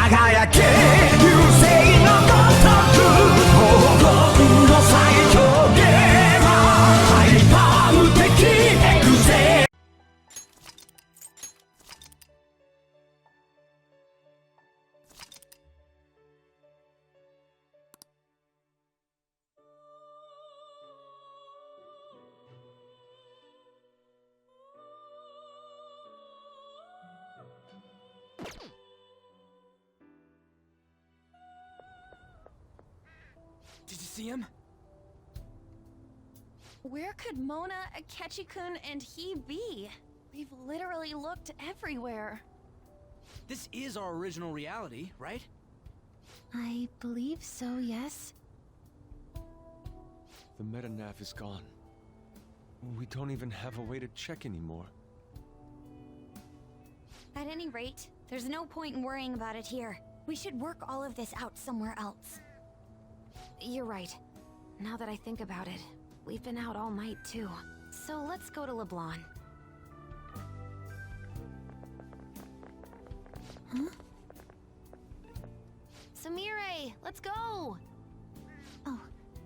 輝け流星のごとく黄金の最強ゲーマーハイパー無敵エグゼDid you see him? Where could Mona, Akechi-kun, and he be? We've literally looked everywhere. This is our original reality, right? I believe so, yes. The metanav is gone. We don't even have a way to check anymore. At any rate, there's no point in worrying about it here. We should work all of this out somewhere else. You're right. Now that I think about it, we've been out all night too. So let's go to LeBlanc. Huh? Samire, let's go! Oh,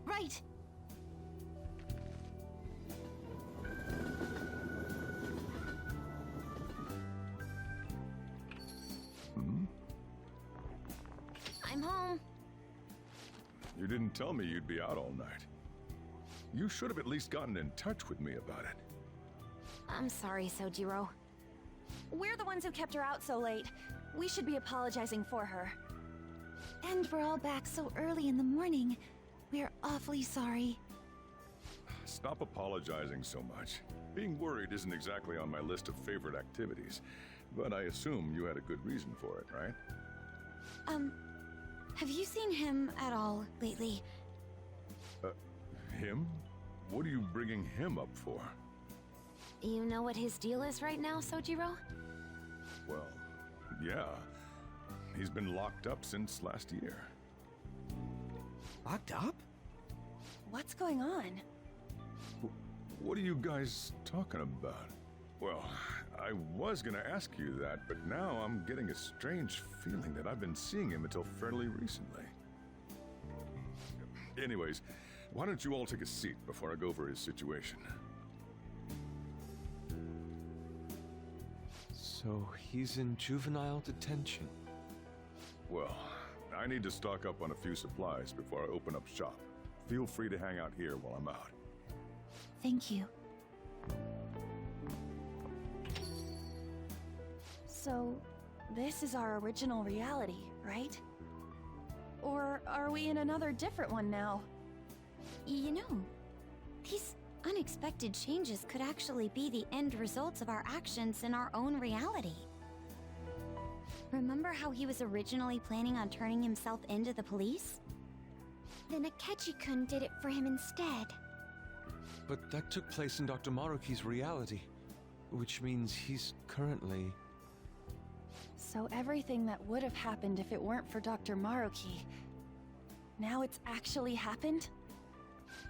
right! I'm home. You didn't tell me you'd be out all night. You should have at least gotten in touch with me about it. I'm sorry, Sojiro. We're the ones who kept her out so late. We should be apologizing for her. And we're all back so early in the morning. We're awfully sorry. Stop apologizing so much. Being worried isn't exactly on my list of favorite activities, but I assume you had a good reason for it, right? Have you seen him at all lately? Him? What are you bringing him up for? You know what his deal is right now, Sojiro? Well, yeah. He's been locked up since last year. Locked up? What's going on? What are you guys talking about? Well, I was gonna ask you that, but now I'm getting a strange feeling that I've been seeing him until fairly recently. Anyways, why don't you all take a seat before I go over his situation? So he's in juvenile detention. Well, I need to stock up on a few supplies before I open up shop. Feel free to hang out here while I'm out. Thank you. So, this is our original reality, right? Or are we in another different one now? You know, these unexpected changes could actually be the end results of our actions in our own reality. Remember how he was originally planning on turning himself into the police? Then Akechi-kun did it for him instead. But that took place in Dr. Maruki's reality, which means he's currently... So everything that would have happened if it weren't for Dr. Maruki, now it's actually happened?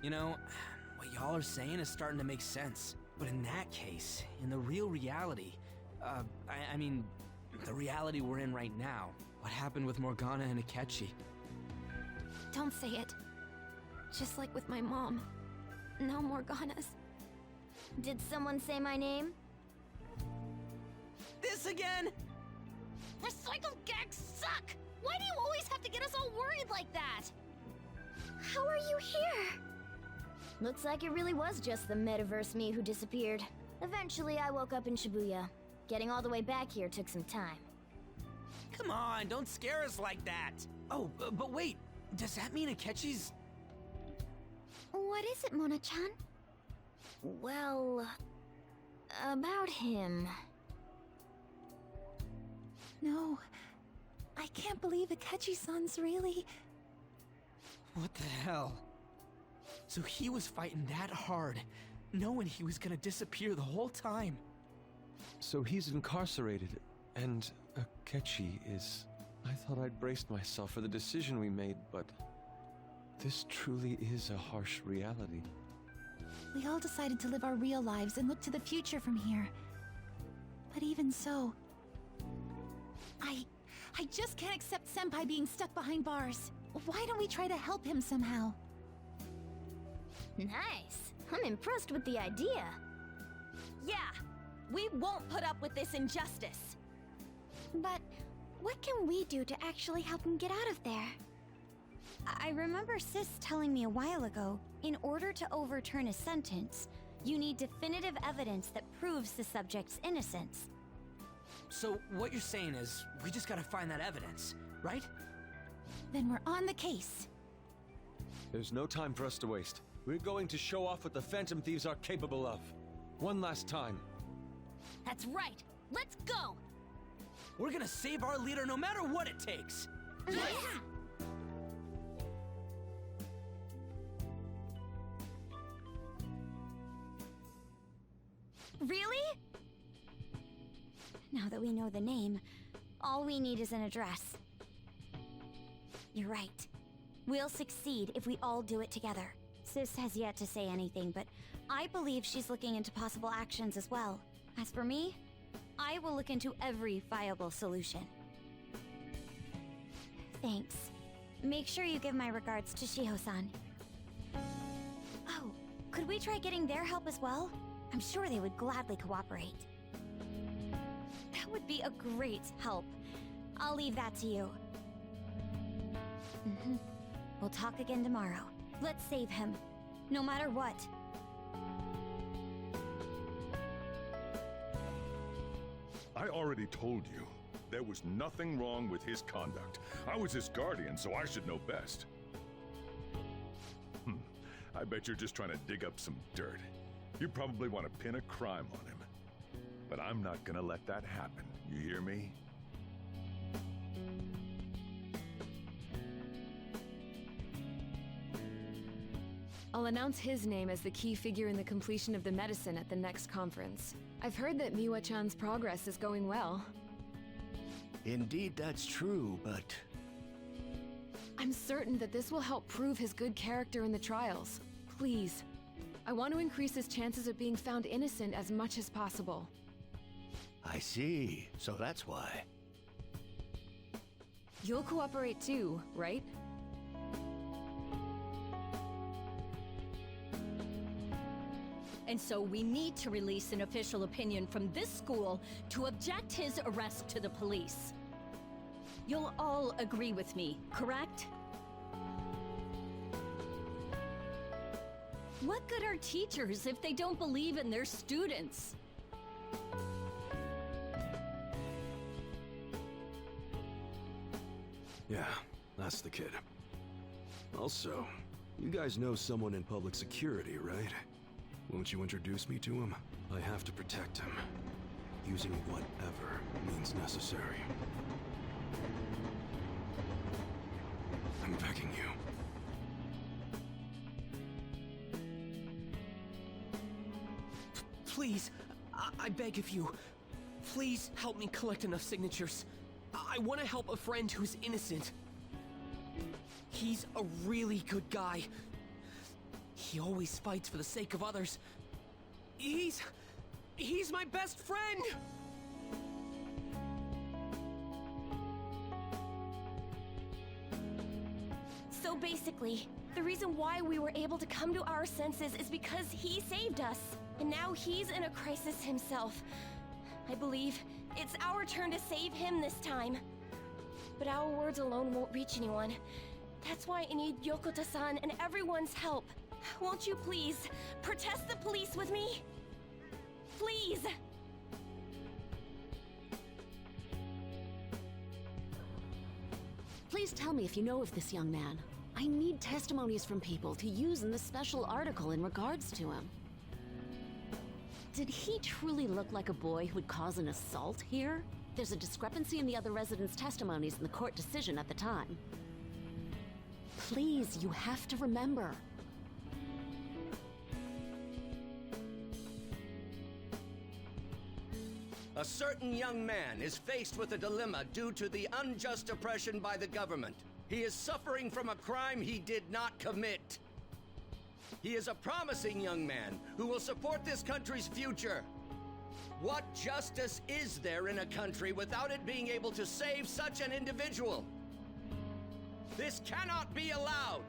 You know, what y'all are saying is starting to make sense. But in that case, in the real reality, I mean, the reality we're in right now, what happened with Morgana and Akechi? Don't say it. Just like with my mom. No Morganas. Did someone say my name? This again? Recycled gags suck! Why do you always have to get us all worried like that? How are you here? Looks like it really was just the metaverse me who disappeared. Eventually, I woke up in Shibuya. Getting all the way back here took some time. Come on, don't scare us like that! Oh, but wait, does that mean Akechi's... What is it, Mona-chan? Well... about him... No. I can't believe Akechi-san's really... What the hell? So he was fighting that hard, knowing he was gonna disappear the whole time. So he's incarcerated, and Akechi is... I thought I'd braced myself for the decision we made, but... this truly is a harsh reality. We all decided to live our real lives and look to the future from here. But even so... I just can't accept Senpai being stuck behind bars. Why don't we try to help him somehow? Nice. I'm impressed with the idea. Yeah, we won't put up with this injustice. But what can we do to actually help him get out of there? I remember Sis telling me a while ago, in order to overturn a sentence, you need definitive evidence that proves the subject's innocence. So what you're saying is, we just gotta find that evidence, right? Then we're on the case. There's no time for us to waste. We're going to show off what the Phantom Thieves are capable of. One last time. That's right. Let's go! We're gonna save our leader no matter what it takes! Yeah! Really? Now that we know the name, all we need is an address. You're right. We'll succeed if we all do it together. Sis has yet to say anything, but I believe she's looking into possible actions as well. As for me, I will look into every viable solution. Thanks. Make sure you give my regards to Shiho-san. Oh, could we try getting their help as well? I'm sure they would gladly cooperate. That would be a great help. I'll leave that to you. We'll talk again tomorrow. Let's save him, no matter what. I already told you, there was nothing wrong with his conduct. I was his guardian, so I should know best. I bet you're just trying to dig up some dirt. You probably want to pin a crime on him. But I'm not gonna let that happen, you hear me? I'll announce his name as the key figure in the completion of the medicine at the next conference. I've heard that Miwa-chan's progress is going well. Indeed, that's true, but I'm certain that this will help prove his good character in the trials. Please. I want to increase his chances of being found innocent as much as possible. I see. So that's why. You'll cooperate too, right? And so we need to release an official opinion from this school to object his arrest to the police. You'll all agree with me, correct? What good are teachers if they don't believe in their students? Yeah, that's the kid. Also, you guys know someone in public security, right? Won't you introduce me to him? I have to protect him, using whatever means necessary. I'm begging you. Please, I beg of you. Please help me collect enough signatures. I want to help a friend who's innocent. He's a really good guy. He always fights for the sake of others. He's my best friend! So basically, the reason why we were able to come to our senses is because he saved us. And now he's in a crisis himself. I believe it's our turn to save him this time. But our words alone won't reach anyone. That's why I need Yokota-san and everyone's help. Won't you please protest the police with me? Please! Please tell me if you know of this young man. I need testimonies from people to use in the special article in regards to him. Did he truly look like a boy who would cause an assault here? There's a discrepancy in the other residents' testimonies in the court decision at the time. Please, you have to remember. A certain young man is faced with a dilemma due to the unjust oppression by the government. He is suffering from a crime he did not commit. He is a promising young man who will support this country's future. What justice is there in a country without it being able to save such an individual? This cannot be allowed!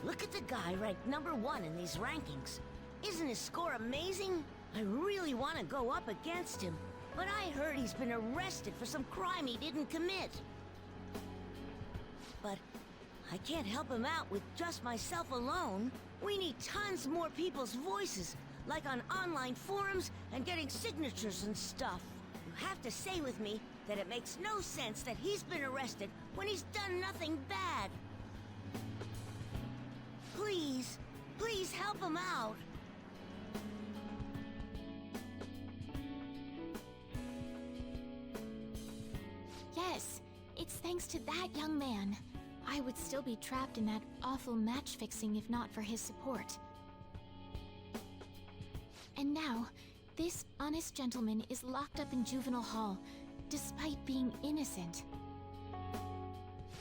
Look at the guy ranked #1 in these rankings. Isn't his score amazing? I really want to go up against him, but I heard he's been arrested for some crime he didn't commit. But I can't help him out with just myself alone. We need tons more people's voices, like on online forums and getting signatures and stuff. You have to say with me that it makes no sense that he's been arrested when he's done nothing bad. Please, please help him out. Yes, it's thanks to that young man. I would still be trapped in that awful match fixing if not for his support. And now, this honest gentleman is locked up in juvenile hall, despite being innocent.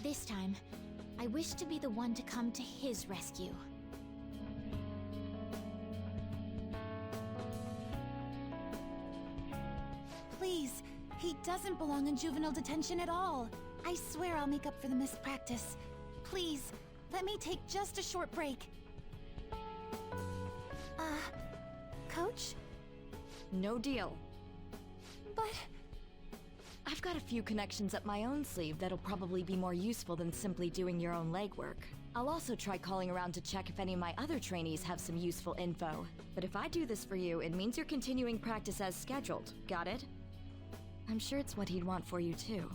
This time, I wish to be the one to come to his rescue. Please, he doesn't belong in juvenile detention at all. I swear I'll make up for the missed practice. Please, let me take just a short break. Coach? No deal. But... I've got a few connections up my own sleeve that'll probably be more useful than simply doing your own legwork. I'll also try calling around to check if any of my other trainees have some useful info. But if I do this for you, it means you're continuing practice as scheduled. Got it? I'm sure it's what he'd want for you, too.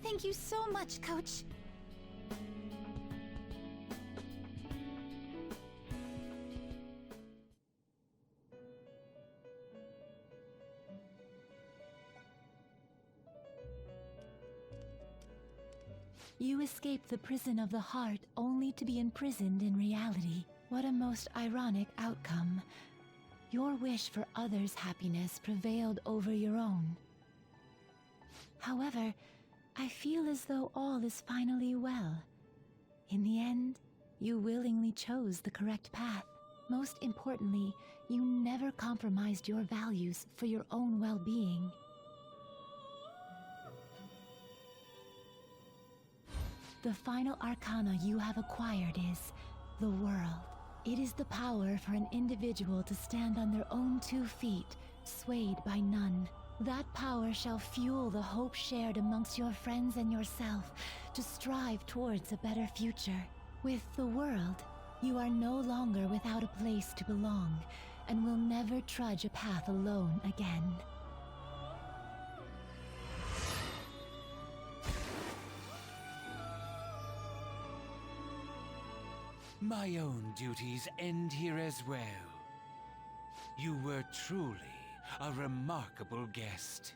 Thank you so much, Coach. You escape the prison of the heart only to be imprisoned in reality. What a most ironic outcome. Your wish for others' happiness prevailed over your own. However, I feel as though all is finally well. In the end, you willingly chose the correct path. Most importantly, you never compromised your values for your own well-being. The final arcana you have acquired is the world. It is the power for an individual to stand on their own 2 feet, swayed by none. That power shall fuel the hope shared amongst your friends and yourself to strive towards a better future. With the world, you are no longer without a place to belong, and will never trudge a path alone again. My own duties end here as well. You were truly a remarkable guest.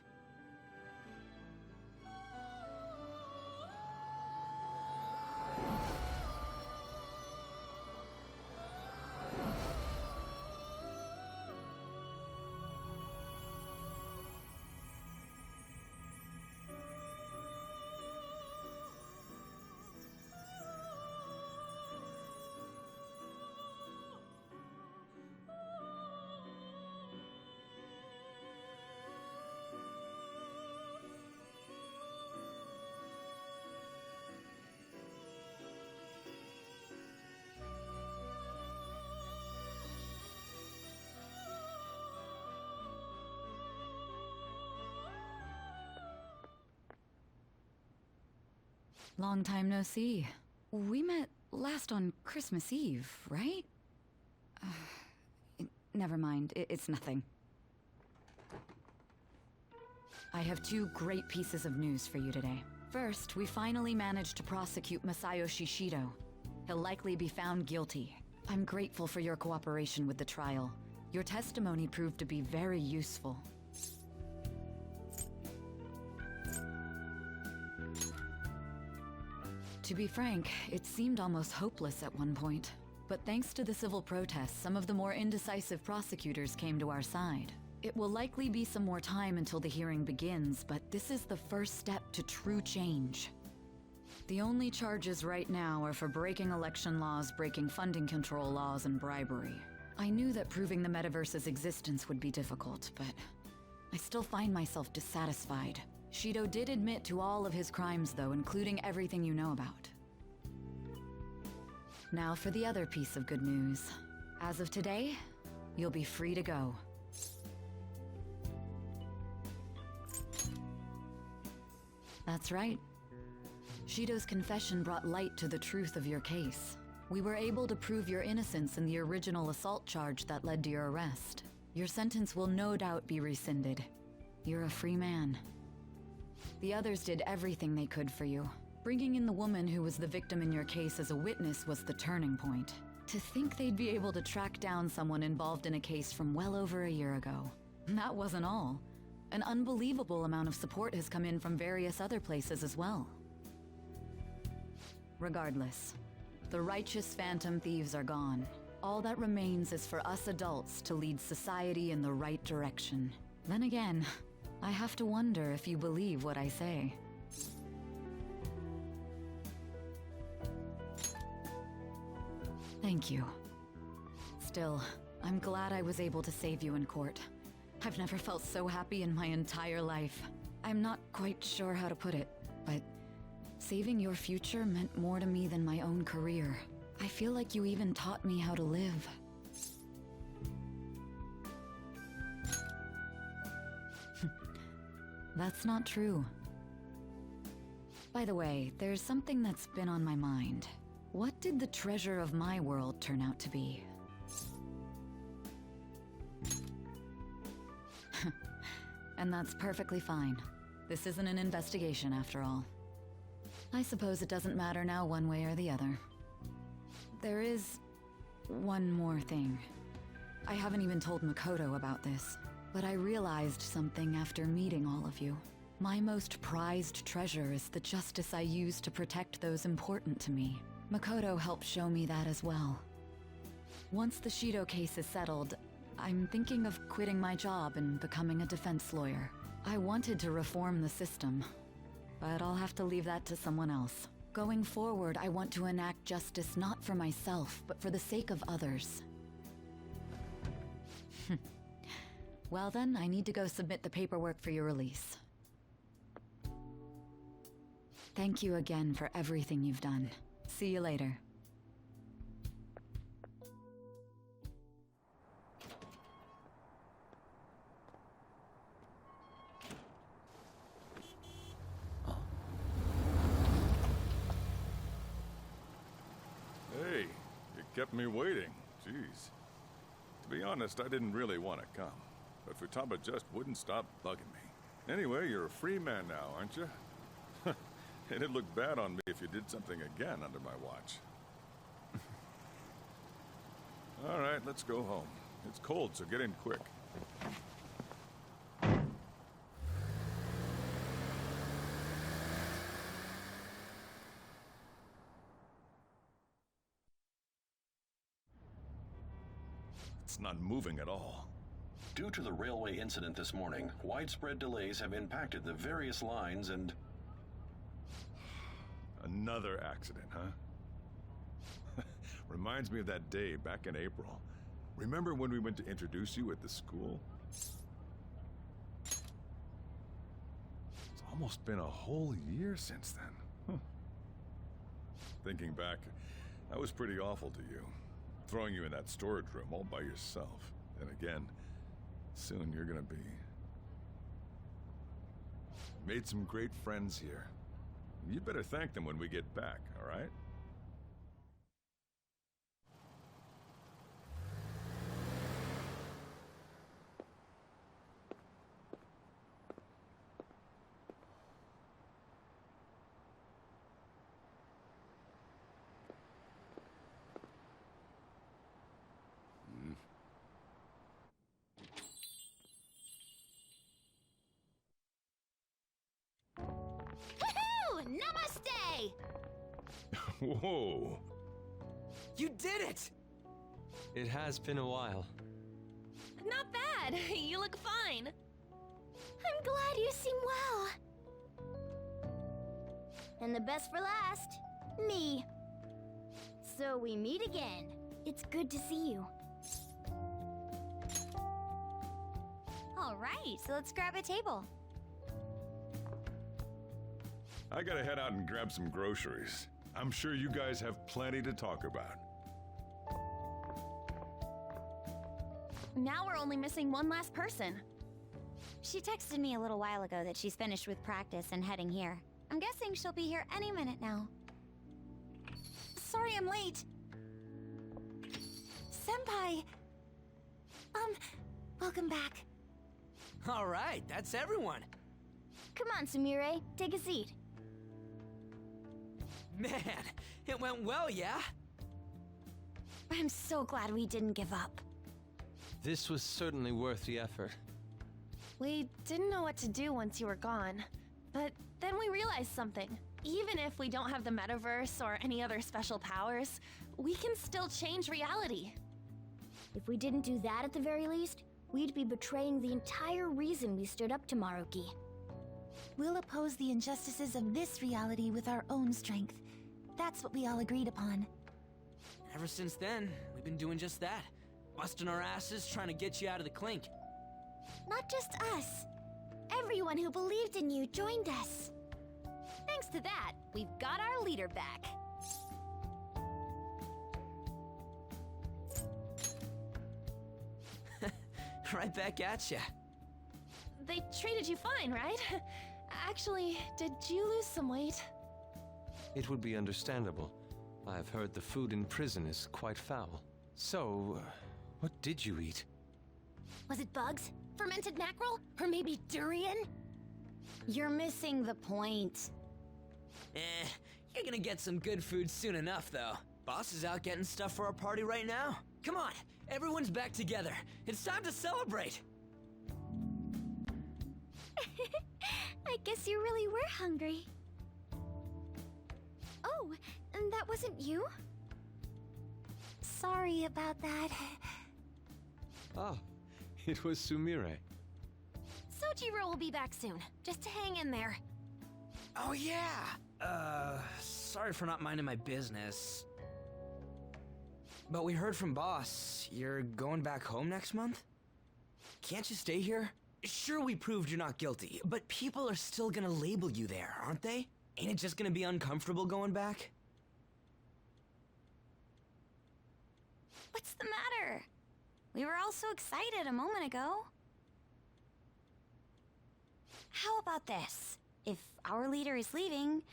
Long time no see. We met last on Christmas Eve, right? Never mind, it's nothing. I have 2 great pieces of news for you today. First, we finally managed to prosecute Masayo Shishido. He'll likely be found guilty. I'm grateful for your cooperation with the trial. Your testimony proved to be very useful. To be frank, it seemed almost hopeless at one point. But thanks to the civil protests, some of the more indecisive prosecutors came to our side. It will likely be some more time until the hearing begins, but this is the first step to true change. The only charges right now are for breaking election laws, breaking funding control laws, and bribery. I knew that proving the metaverse's existence would be difficult, but I still find myself dissatisfied. Shido did admit to all of his crimes, though, including everything you know about. Now for the other piece of good news. As of today, you'll be free to go. That's right. Shido's confession brought light to the truth of your case. We were able to prove your innocence in the original assault charge that led to your arrest. Your sentence will no doubt be rescinded. You're a free man. The others did everything they could for you. Bringing in the woman who was the victim in your case as a witness was the turning point. To think they'd be able to track down someone involved in a case from well over a year ago. That wasn't all. An unbelievable amount of support has come in from various other places as well. Regardless, the righteous phantom thieves are gone. All that remains is for us adults to lead society in the right direction. Then again, I have to wonder if you believe what I say. Thank you. Still, I'm glad I was able to save you in court. I've never felt so happy in my entire life. I'm not quite sure how to put it, but saving your future meant more to me than my own career. I feel like you even taught me how to live. That's not true. By the way, there's something that's been on my mind. What did the treasure of my world turn out to be? And that's perfectly fine. This isn't an investigation after all. I suppose it doesn't matter now one way or the other. There is one more thing. I haven't even told Makoto about this, but I realized something after meeting all of you. My most prized treasure is the justice I use to protect those important to me. Makoto helped show me that as well. Once the Shido case is settled, I'm thinking of quitting my job and becoming a defense lawyer. I wanted to reform the system, but I'll have to leave that to someone else. Going forward, I want to enact justice not for myself, but for the sake of others. Well then, I need to go submit the paperwork for your release. Thank you again for everything you've done. See you later. Hey, you kept me waiting. Jeez. To be honest, I didn't really want to come, but Futaba just wouldn't stop bugging me. Anyway, you're a free man now, aren't you? It'd look bad on me if you did something again under my watch. All right, let's go home. It's cold, so get in quick. It's not moving at all. Due to the railway incident this morning, widespread delays have impacted the various lines and... Another accident, huh? Reminds me of that day back in April. Remember when we went to introduce you at the school? It's almost been a whole year since then. Thinking back, I was pretty awful to you. Throwing you in that storage room all by yourself. And again, soon you're gonna be... Made some great friends here. You'd better thank them when we get back, all right? Woohoo! Namaste! Whoa! You did it! It has been a while. Not bad. You look fine. I'm glad you seem well. And the best for last, me. So we meet again. It's good to see you. All right, so let's grab a table. I gotta head out and grab some groceries. I'm sure you guys have plenty to talk about. Now we're only missing one last person. She texted me a little while ago that she's finished with practice and heading here. I'm guessing she'll be here any minute now. Sorry I'm late. Senpai. Welcome back. All right, that's everyone. Come on, Sumire, take a seat. Man, it went well, yeah? I'm so glad we didn't give up. This was certainly worth the effort. We didn't know what to do once you were gone, but then we realized something. Even if we don't have the metaverse or any other special powers, we can still change reality. If we didn't do that at the very least, we'd be betraying the entire reason we stood up to Maruki. We'll oppose the injustices of this reality with our own strength. That's what we all agreed upon. Ever since then, we've been doing just that. Busting our asses trying to get you out of the clink. Not just us. Everyone who believed in you joined us. Thanks to that, we've got our leader back. Right back at ya. They treated you fine, right? Actually, did you lose some weight? It would be understandable. I've heard the food in prison is quite foul. So, what did you eat? Was it bugs? Fermented mackerel? Or maybe durian? You're missing the point. You're gonna get some good food soon enough, though. Boss is out getting stuff for our party right now. Come on, everyone's back together. It's time to celebrate. I guess you really were hungry. Oh, and that wasn't you? Sorry about that. Ah, it was Sumire. Sojiro will be back soon. Just hang in there. Oh yeah! Sorry for not minding my business. But we heard from Boss, you're going back home next month? Can't you stay here? Sure, we proved you're not guilty, but people are still gonna label you there, aren't they? Ain't it just gonna be uncomfortable going back? What's the matter? We were all so excited a moment ago. How about this? If our leader is leaving,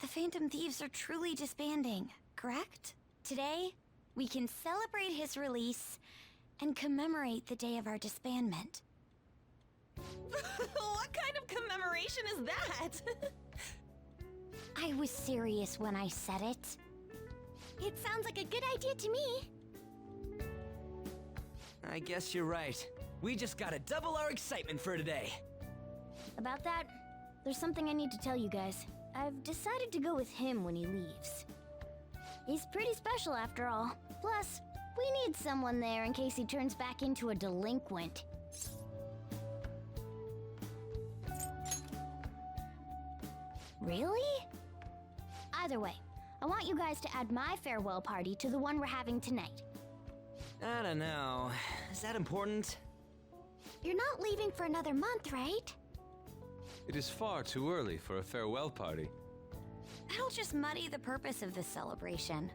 the Phantom Thieves are truly disbanding, correct? Today, we can celebrate his release and commemorate the day of our disbandment. What kind of commemoration is that? I was serious when I said it. It sounds like a good idea to me. I guess you're right. We just gotta double our excitement for today. About that, there's something I need to tell you guys. I've decided to go with him when he leaves. He's pretty special after all. Plus, we need someone there in case he turns back into a delinquent. Really? Either way, I want you guys to add my farewell party to the one we're having tonight. I don't know. Is that important? You're not leaving for another month, right? It is far too early for a farewell party. That'll just muddy the purpose of this celebration.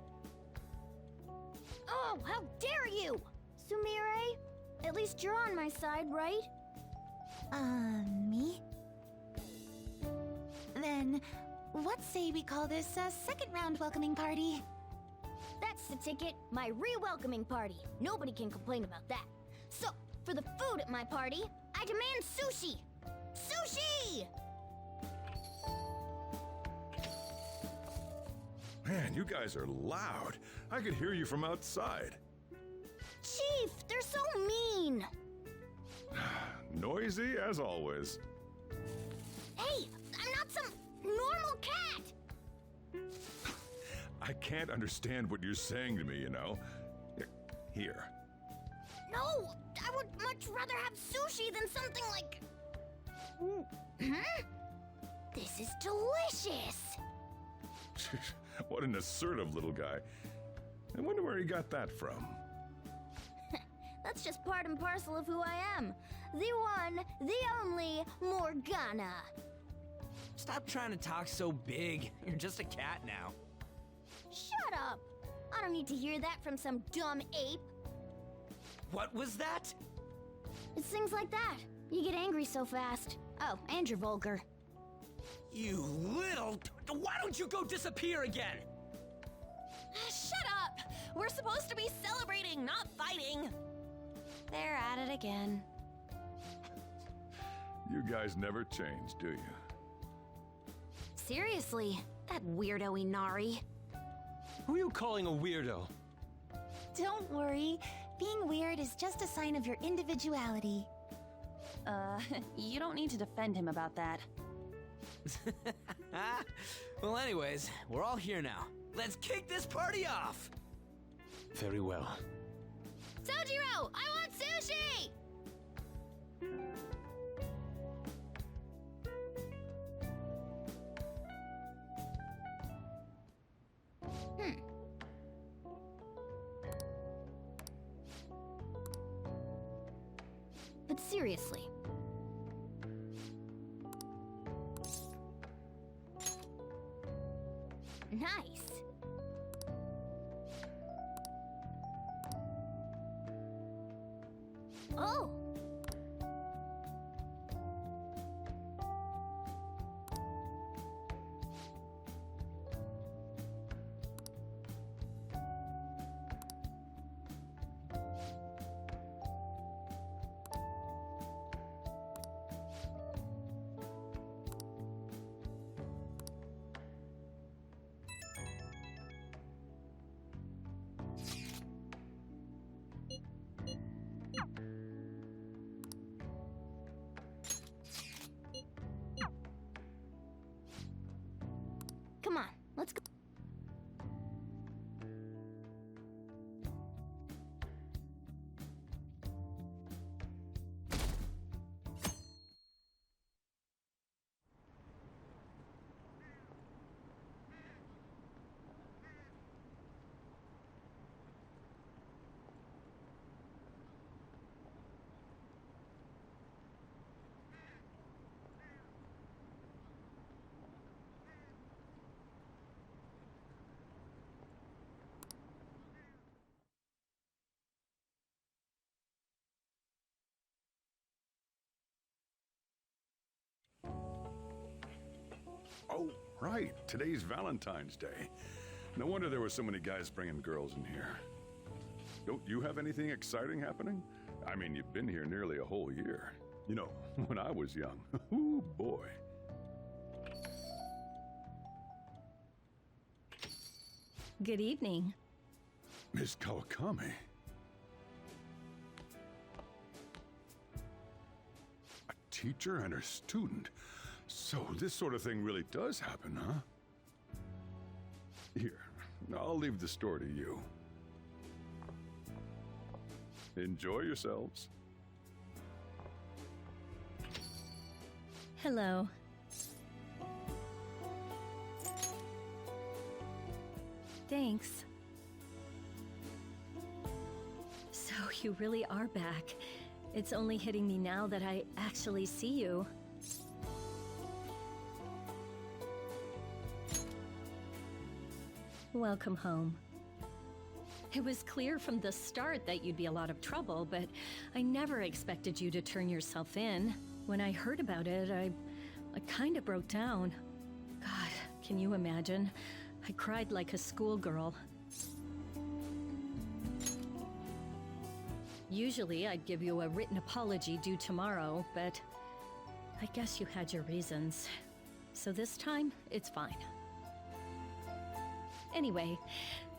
Oh, how dare you! Sumire, at least you're on my side, right? Me? Then, what say we call this a second round welcoming party? That's the ticket, my re-welcoming party. Nobody can complain about that. So, for the food at my party, I demand sushi! Sushi! Man, you guys are loud. I could hear you from outside. Chief, they're so mean! Noisy as always. Hey, I'm not some normal cat! I can't understand what you're saying to me, you know. Here. No, I would much rather have sushi than something like... This is delicious! What an assertive little guy. I wonder where he got that from. That's just part and parcel of who I am. The one, the only Morgana. Stop trying to talk so big. You're just a cat now. Shut up! I don't need to hear that from some dumb ape. What was that? It's things like that. You get angry so fast. Oh, and you're vulgar. You little... Why don't you go disappear again? Shut up! We're supposed to be celebrating, not fighting. They're at it again. You guys never change, do you? Seriously, that weirdo Inari. Who are you calling a weirdo? Don't worry. Being weird is just a sign of your individuality. You don't need to defend him about that. Well, anyways, we're all here now. Let's kick this party off! Very well. Sojiro, I want sushi! But seriously. Nice. Oh! Come on, let's go. Oh, right. Today's Valentine's Day. No wonder there were so many guys bringing girls in here. Don't you have anything exciting happening? I mean, you've been here nearly a whole year. You know, when I was young. Ooh, boy. Good evening. Miss Kawakami. A teacher and her student. So this sort of thing really does happen, huh? Here, I'll leave the store to you. Enjoy yourselves. Hello. Thanks. So you really are back. It's only hitting me now that I actually see you. Welcome home. It was clear from the start that you'd be a lot of trouble, but I never expected you to turn yourself in. When I heard about it, I kind of broke down. God, can you imagine? I cried like a schoolgirl. Usually I'd give you a written apology due tomorrow, but I guess you had your reasons. So this time, it's fine. Anyway,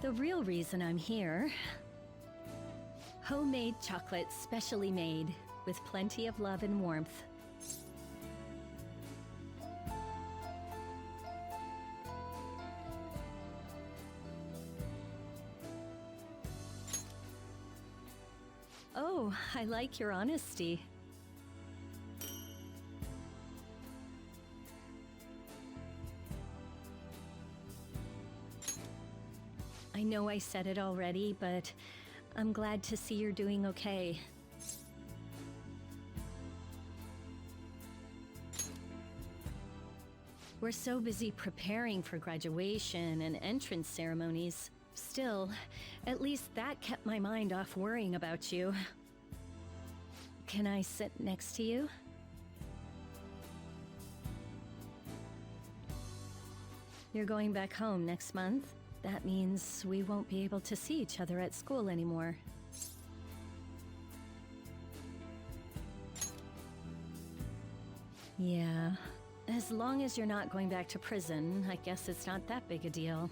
the real reason I'm here... Homemade chocolate, specially made, with plenty of love and warmth. Oh, I like your honesty. I know I said it already, but I'm glad to see you're doing okay. We're so busy preparing for graduation and entrance ceremonies. Still, at least that kept my mind off worrying about you. Can I sit next to you? You're going back home next month. That means we won't be able to see each other at school anymore. Yeah, as long as you're not going back to prison, I guess it's not that big a deal.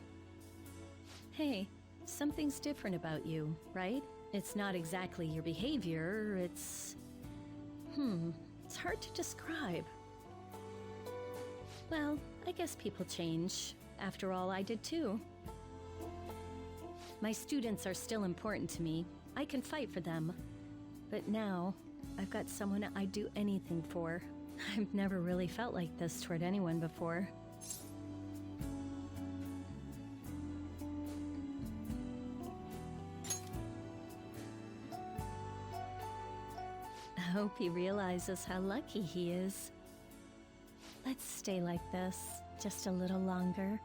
Hey, something's different about you, right? It's not exactly your behavior, it's hard to describe. Well, I guess people change. After all, I did too. My students are still important to me. I can fight for them. But now, I've got someone I'd do anything for. I've never really felt like this toward anyone before. I hope he realizes how lucky he is. Let's stay like this, just a little longer.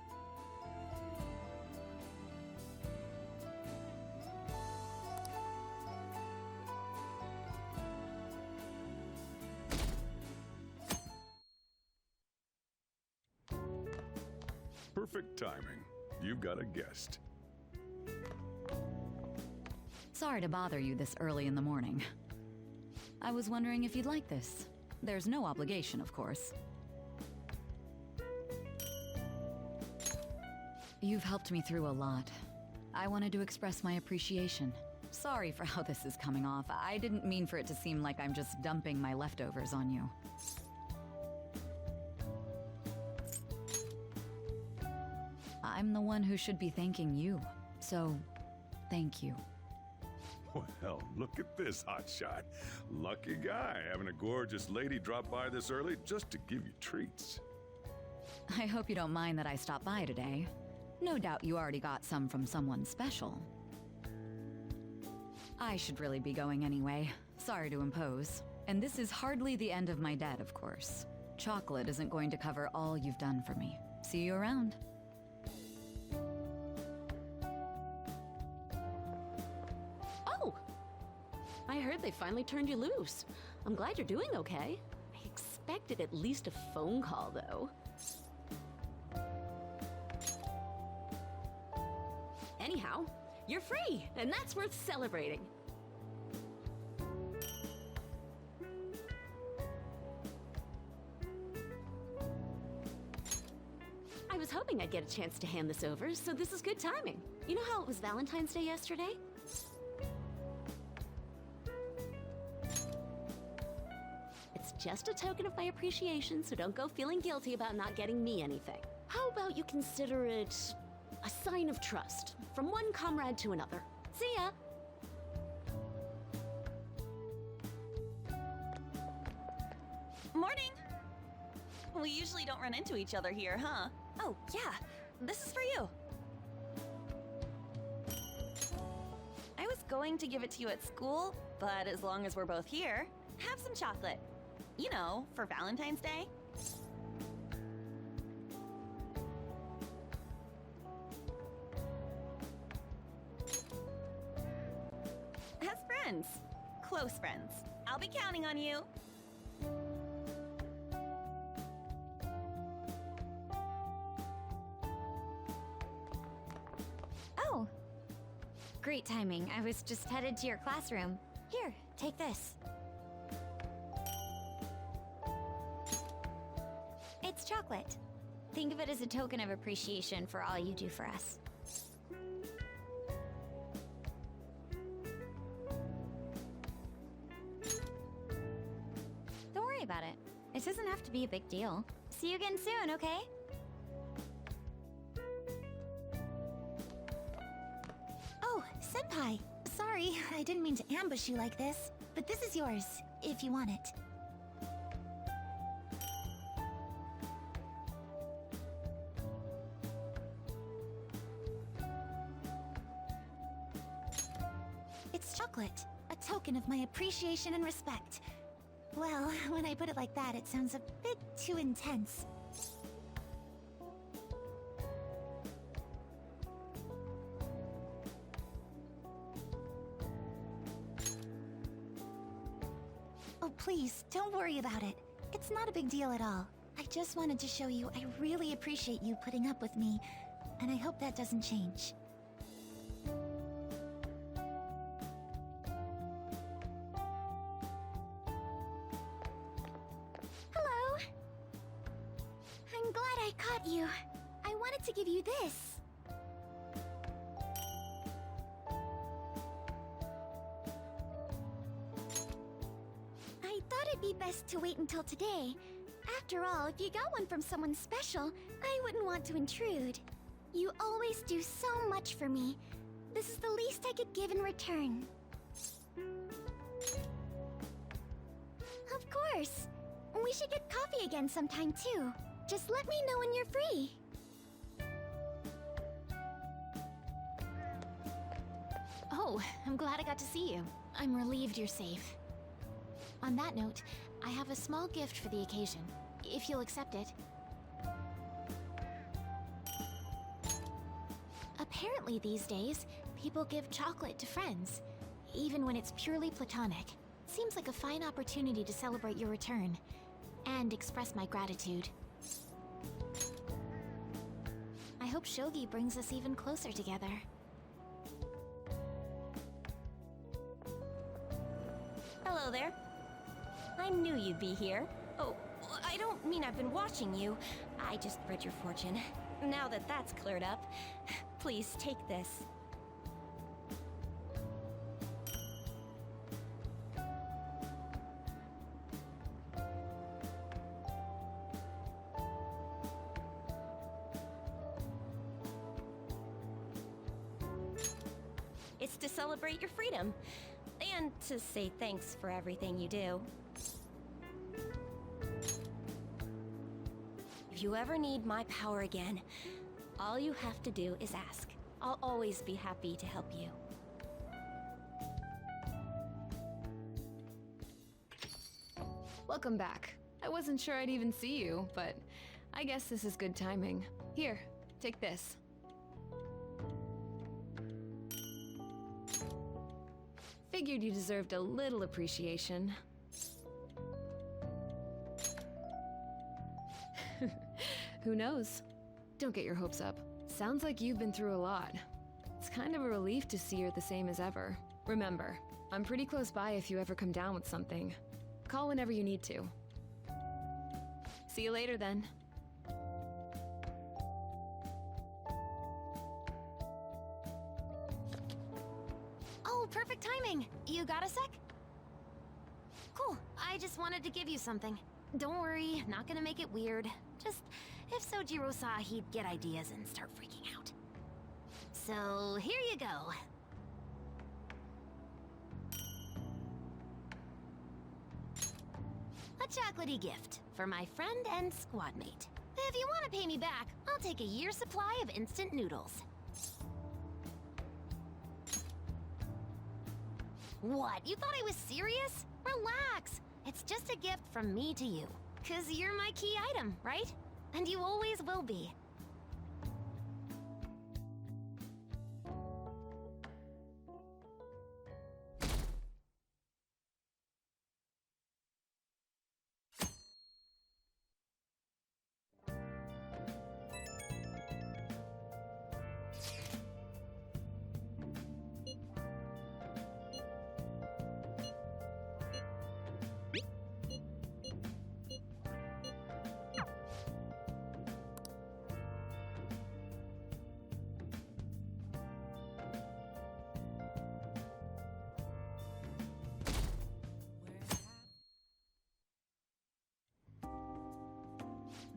Perfect timing. You've got a guest. Sorry to bother you this early in the morning. I was wondering if you'd like this. There's no obligation, of course. You've helped me through a lot. I wanted to express my appreciation. Sorry for how this is coming off. I didn't mean for it to seem like I'm just dumping my leftovers on you. I'm the one who should be thanking you, so thank you. Well, look at this hotshot. Lucky guy having a gorgeous lady drop by this early just to give you treats. I hope you don't mind that I stopped by today. No doubt you already got some from someone special. I should really be going anyway. Sorry to impose. And this is hardly the end of my debt, of course. Chocolate isn't going to cover all you've done for me. See you around. Oh! I heard they finally turned you loose. I'm glad you're doing okay. I expected at least a phone call, though. Anyhow, you're free, and that's worth celebrating. I was hoping I'd get a chance to hand this over, so this is good timing. You know how it was Valentine's Day yesterday? It's just a token of my appreciation, so don't go feeling guilty about not getting me anything. How about you consider it a sign of trust from one comrade to another? See ya! Morning! We usually don't run into each other here, huh? Oh, yeah. This is for you. I was going to give it to you at school, but as long as we're both here, have some chocolate. You know, for Valentine's Day. As friends. Close friends. I'll be counting on you. Oh. Great timing. I was just headed to your classroom. Here, take this. It's chocolate. Think of it as a token of appreciation for all you do for us. Don't worry about it. It doesn't have to be a big deal. See you again soon, okay? Oh, Senpai! Sorry, I didn't mean to ambush you like this. But this is yours, if you want it. chocolate, a token of my appreciation and respect. Well, when I put it like that, it sounds a bit too intense. Oh, please, don't worry about it. It's not a big deal at all. I just wanted to show you I really appreciate you putting up with me, and I hope that doesn't change. Hello! I'm glad I caught you. I wanted to give you this. I thought it'd be best to wait until today. After all, if you got one from someone special, I wouldn't want to intrude. You always do so much for me. This is the least I could give in return. Of course. We should get coffee again sometime too. Just let me know when you're free. Oh, I'm glad I got to see you. I'm relieved you're safe. On that note, I have a small gift for the occasion, if you'll accept it. Apparently these days, people give chocolate to friends, even when it's purely platonic. Seems like a fine opportunity to celebrate your return, and express my gratitude. I hope Shogi brings us even closer together. Hello there. I knew you'd be here. Oh, I don't mean I've been watching you. I just read your fortune. Now that that's cleared up, please take this. It's to celebrate your freedom, and to say thanks for everything you do. If you ever need my power again, all you have to do is ask. I'll always be happy to help you. Welcome back. I wasn't sure I'd even see you, but I guess this is good timing. Here, take this. Figured you deserved a little appreciation. Who knows? Don't get your hopes up. Sounds like you've been through a lot. It's kind of a relief to see you're the same as ever. Remember, I'm pretty close by if you ever come down with something. Call whenever you need to. See you later then. Oh, perfect timing! You got a sec? Cool, I just wanted to give you something. Don't worry, not gonna make it weird. Just, if Sojiro saw, he'd get ideas and start freaking out. So, here you go. A chocolatey gift for my friend and squad mate. If you want to pay me back, I'll take a year's supply of instant noodles. What? You thought I was serious? Relax. It's just a gift from me to you. 'Cause you're my key item, right? And you always will be.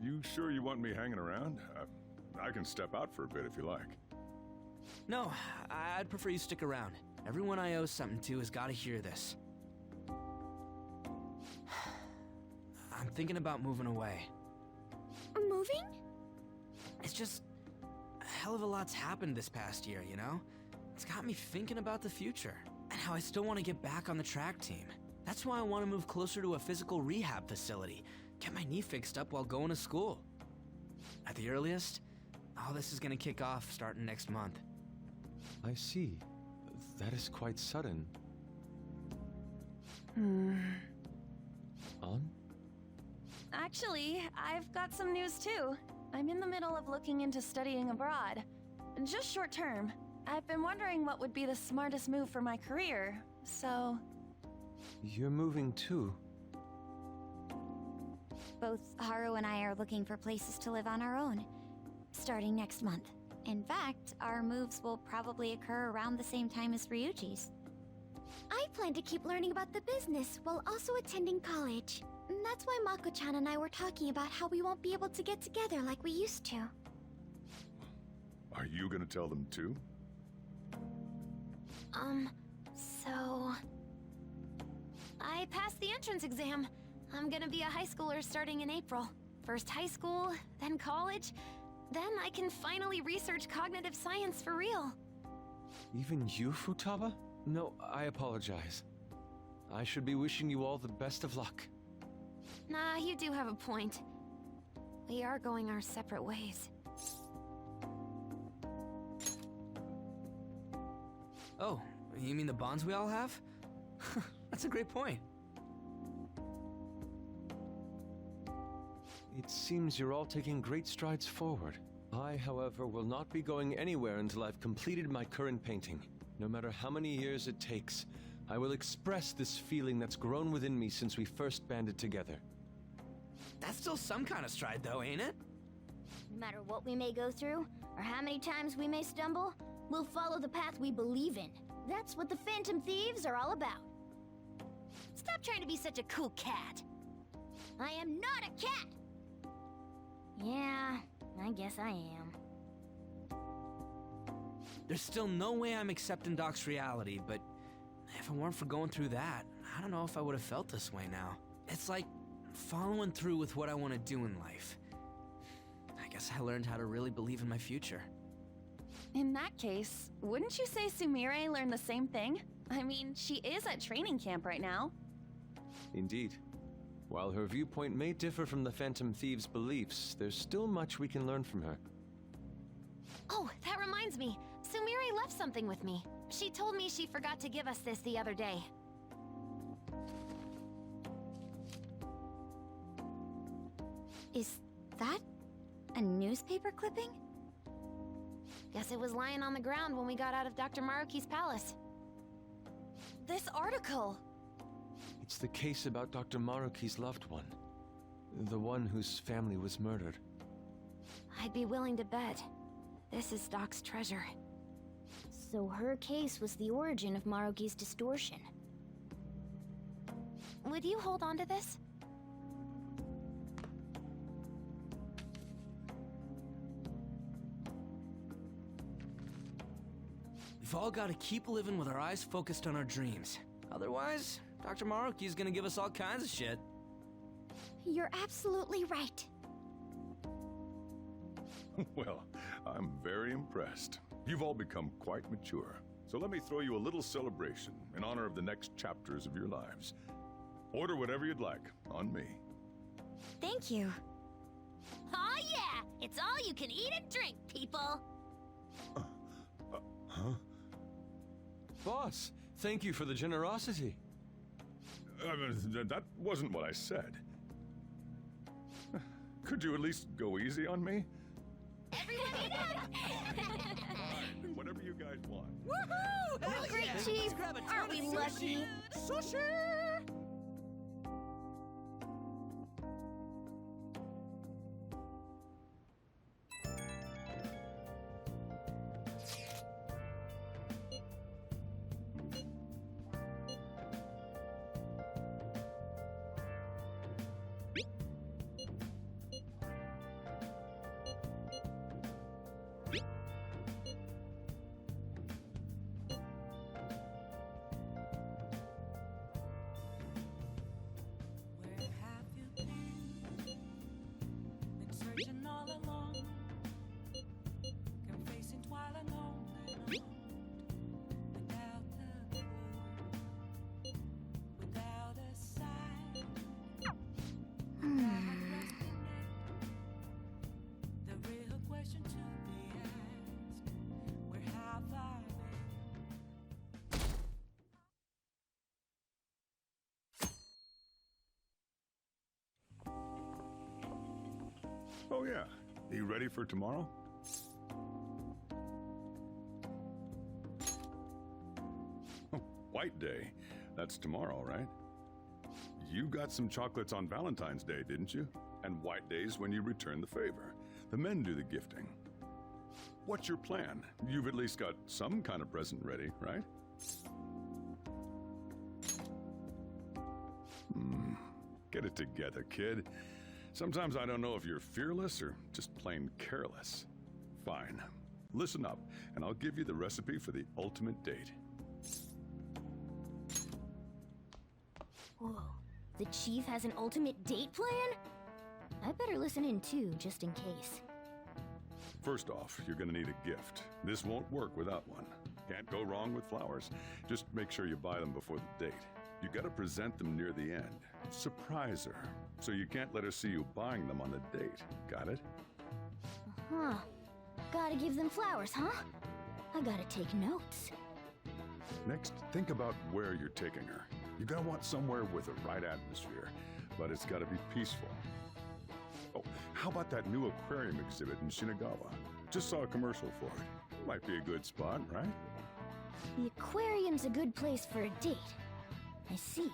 You sure you want me hanging around? I can step out for a bit if you like. No, I'd prefer you stick around. Everyone I owe something to has got to hear this. I'm thinking about moving away. Moving? It's just a hell of a lot's happened this past year, you know? It's got me thinking about the future. and how I still want to get back on the track team. That's why I want to move closer to a physical rehab facility, get my knee fixed up while going to school. At the earliest, all this is going to kick off starting next month. I see. That is quite sudden. On? Actually, I've got some news too. I'm in the middle of looking into studying abroad. Just short term. I've been wondering what would be the smartest move for my career, so... You're moving too. Both Haru and I are looking for places to live on our own, starting next month. In fact, our moves will probably occur around the same time as Ryuji's. I plan to keep learning about the business while also attending college. And that's why Mako-chan and I were talking about how we won't be able to get together like we used to. Are you gonna tell them too? So... I passed the entrance exam. I'm gonna be a high schooler starting in April. First high school, then college. Then I can finally research cognitive science for real. Even you, Futaba? No, I apologize. I should be wishing you all the best of luck. Nah, you do have a point. We are going our separate ways. Oh, you mean the bonds we all have? That's a great point. It seems you're all taking great strides forward. I, however, will not be going anywhere until I've completed my current painting. No matter how many years it takes, I will express this feeling that's grown within me since we first banded together. That's still some kind of stride, though, ain't it? No matter what we may go through, or how many times we may stumble, we'll follow the path we believe in. That's what the Phantom Thieves are all about. Stop trying to be such a cool cat. I am not a cat! Yeah, I guess I am. There's still no way I'm accepting Doc's reality, but if it weren't for going through that, I don't know if I would have felt this way now. It's like following through with what I want to do in life. I guess I learned how to really believe in my future. In that case, wouldn't you say Sumire learned the same thing? I mean, she is at training camp right now. Indeed. While her viewpoint may differ from the Phantom Thieves' beliefs, there's still much we can learn from her. Oh, that reminds me. Sumire left something with me. She told me she forgot to give us this the other day. Is that a newspaper clipping? Guess it was lying on the ground when we got out of Dr. Maruki's palace. This article! It's the case about Dr. Maruki's loved one. The one whose family was murdered. I'd be willing to bet this is Doc's treasure. So her case was the origin of Maruki's distortion. Would you hold on to this? We've all got to keep living with our eyes focused on our dreams. Otherwise, Dr. Maruki's gonna give us all kinds of shit. You're absolutely right. Well, I'm very impressed. You've all become quite mature. So let me throw you a little celebration in honor of the next chapters of your lives. Order whatever you'd like, on me. Thank you. Aw yeah! It's all you can eat and drink, people! Huh? Boss, thank you for the generosity. That wasn't what I said. Could you at least go easy on me? Everyone eat Whatever you guys want. Woohoo! Hell Great, yeah. Chief! Let's grab a ton Aren't we of lucky? Sushi! Oh, yeah. You ready for tomorrow? White Day. That's tomorrow, right? You got some chocolates on Valentine's Day, didn't you? And White Day's when you return the favor. The men do the gifting. What's your plan? You've at least got some kind of present ready, right? Get it together, kid. Sometimes I don't know if you're fearless or just plain careless. Fine. Listen up, and I'll give you the recipe for the ultimate date. Whoa. The chief has an ultimate date plan? I better listen in too, just in case. First off, you're gonna need a gift. This won't work without one. Can't go wrong with flowers. Just make sure you buy them before the date. You gotta present them near the end. Surprise her, so you can't let her see you buying them on the date. Got it? Huh. Gotta give them flowers, huh? I gotta take notes. Next, think about where you're taking her. You're gonna want somewhere with the right atmosphere, but it's gotta be peaceful. Oh, how about that new aquarium exhibit in Shinagawa? Just saw a commercial for it. Might be a good spot, right? The aquarium's a good place for a date. I see.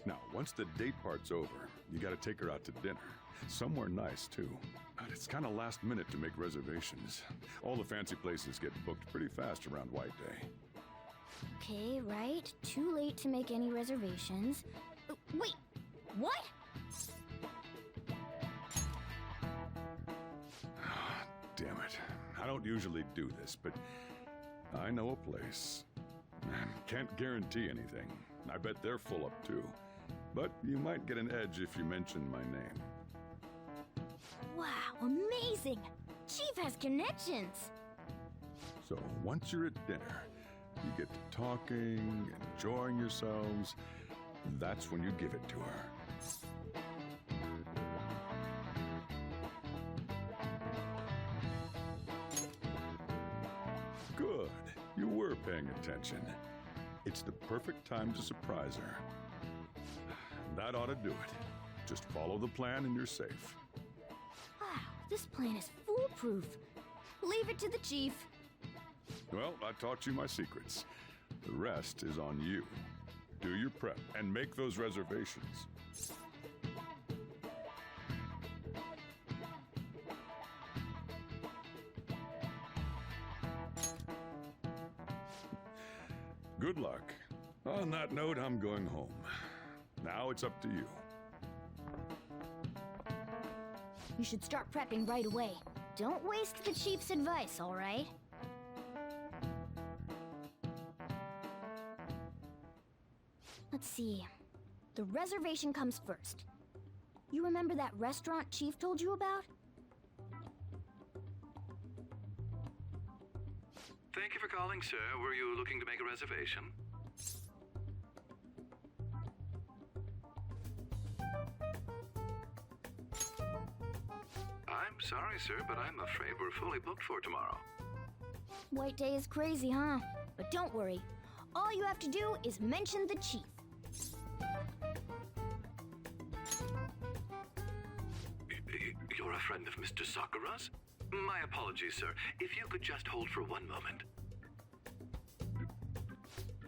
Now, once the date part's over, you gotta take her out to dinner. Somewhere nice, too. But it's kinda last minute to make reservations. All the fancy places get booked pretty fast around White Day. Okay, right. Too late to make any reservations. Wait! What? Damn it. I don't usually do this, but I know a place. Can't guarantee anything. I bet they're full up too. But you might get an edge if you mention my name. Wow, amazing! Chief has connections! So once you're at dinner, you get to talking, enjoying yourselves. That's when you give it to her. Good. You were paying attention. It's the perfect time to surprise her. That ought to do it. Just follow the plan and you're safe. Wow, this plan is foolproof. Leave it to the chief. Well, I taught you my secrets. The rest is on you. Do your prep and make those reservations. Good luck. On that note, I'm going home. Now it's up to you. You should start prepping right away. Don't waste the chief's advice, all right? Let's see. The reservation comes first. You remember that restaurant Chief told you about? Thank you for calling, sir. Were you looking to make a reservation? I'm sorry, sir, but I'm afraid we're fully booked for tomorrow. White Day is crazy, huh? But don't worry. All you have to do is mention the chief. You're a friend of Mr. Sakura's? My apologies, sir. If you could just hold for one moment.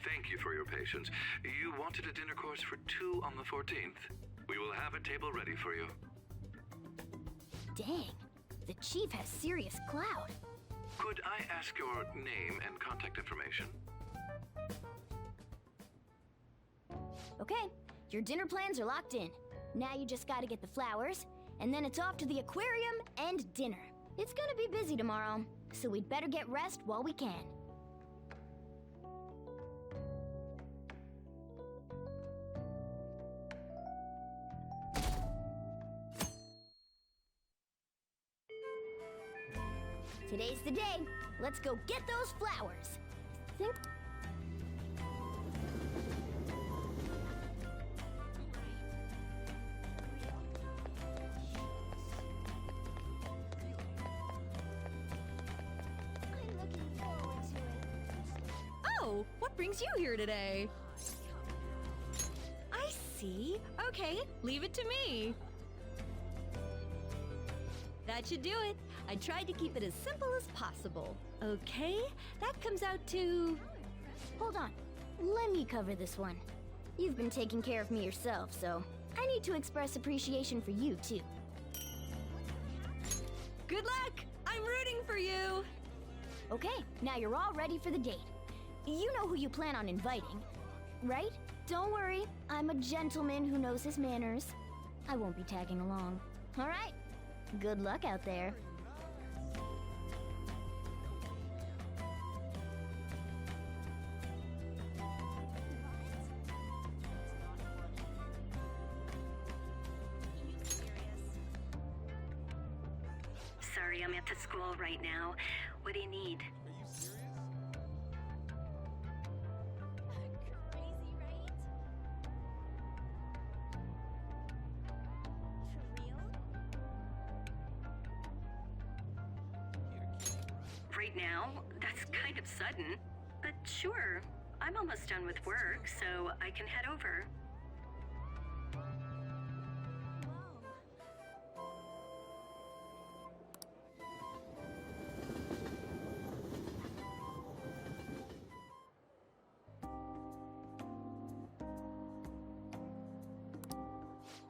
Thank you for your patience. You wanted a dinner course for 2 on the 14th. We will have a table ready for you. Dang, the chief has serious clout. Could I ask your name and contact information? Okay, your dinner plans are locked in. Now you just gotta get the flowers, and then it's off to the aquarium and dinner. It's gonna be busy tomorrow, so we'd better get rest while we can. Today's the day. Let's go get those flowers. Think. Oh, what brings you here today? I see. Okay, leave it to me. that should do it. I tried to keep it as simple as possible. Okay, that comes out to... Hold on. Let me cover this one. You've been taking care of me yourself, so I need to express appreciation for you, too. Good luck! I'm rooting for you! Okay, now you're all ready for the date. You know who you plan on inviting, right? Don't worry, I'm a gentleman who knows his manners. I won't be tagging along. All right? Good luck out there. Sorry, I'm at the school right now. What do you need? Right now? That's kind of sudden. But sure, I'm almost done with work, so I can head over.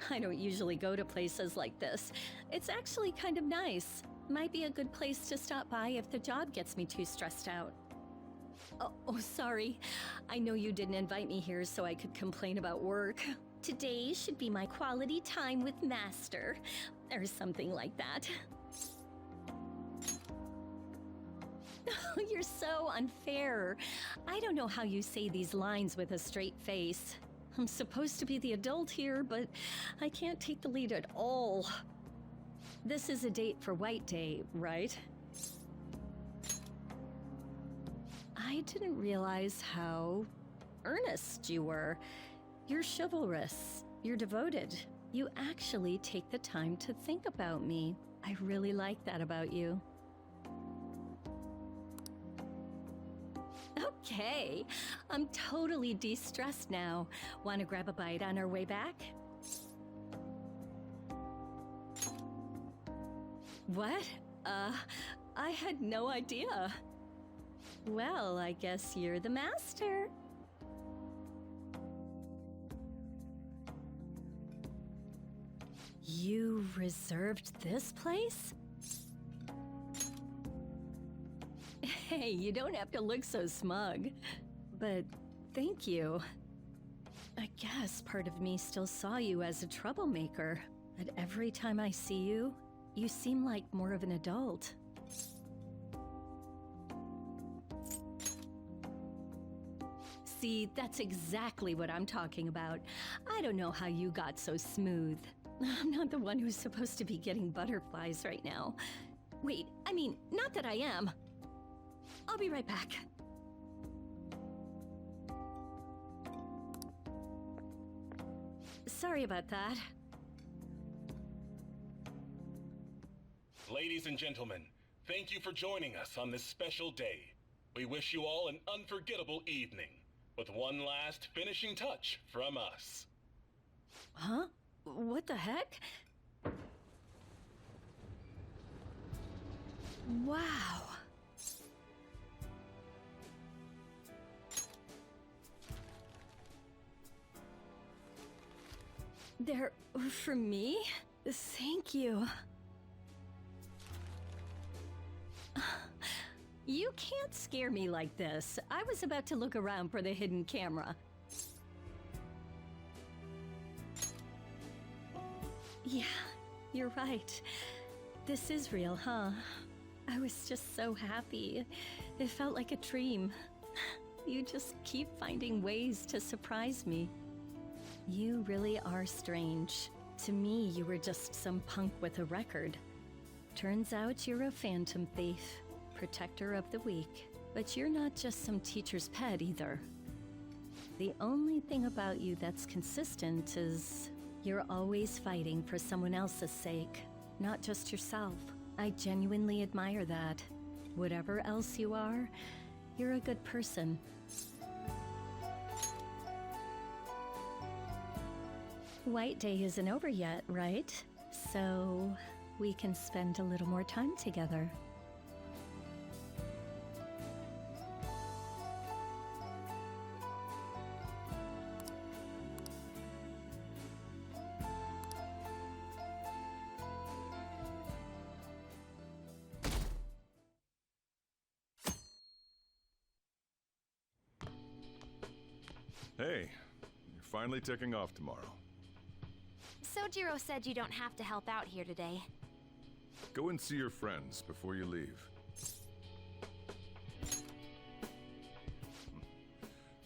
I don't usually go to places like this. It's actually kind of nice. Might be a good place to stop by if the job gets me too stressed out. Oh, sorry. I know you didn't invite me here so I could complain about work. Today should be my quality time with Master, or something like that. You're so unfair. I don't know how you say these lines with a straight face. I'm supposed to be the adult here, but I can't take the lead at all. This is a date for White Day, right? I didn't realize how earnest you were. You're chivalrous. You're devoted. You actually take the time to think about me. I really like that about you. Okay, I'm totally de-stressed now. Want to grab a bite on our way back? What? I had no idea. Well, I guess you're the master. You reserved this place? Hey, you don't have to look so smug. But thank you. I guess part of me still saw you as a troublemaker. But every time I see you, you seem like more of an adult. See, that's exactly what I'm talking about. I don't know how you got so smooth. I'm not the one who's supposed to be getting butterflies right now. Wait, I mean, not that I am. I'll be right back. Sorry about that. Ladies and gentlemen, thank you for joining us on this special day. We wish you all an unforgettable evening, with one last finishing touch from us. Huh? What the heck? Wow. They're for me? Thank you. You can't scare me like this. I was about to look around for the hidden camera. Yeah, you're right. This is real, huh? I was just so happy. It felt like a dream. You just keep finding ways to surprise me. You really are strange. To me, you were just some punk with a record. Turns out you're a phantom thief, protector of the weak. But you're not just some teacher's pet either. The only thing about you that's consistent is you're always fighting for someone else's sake, not just yourself. I genuinely admire that. Whatever else you are, you're a good person. White Day isn't over yet, right? So, we can spend a little more time together. Hey, you're finally taking off tomorrow. Sojiro said you don't have to help out here today. Go and see your friends before you leave.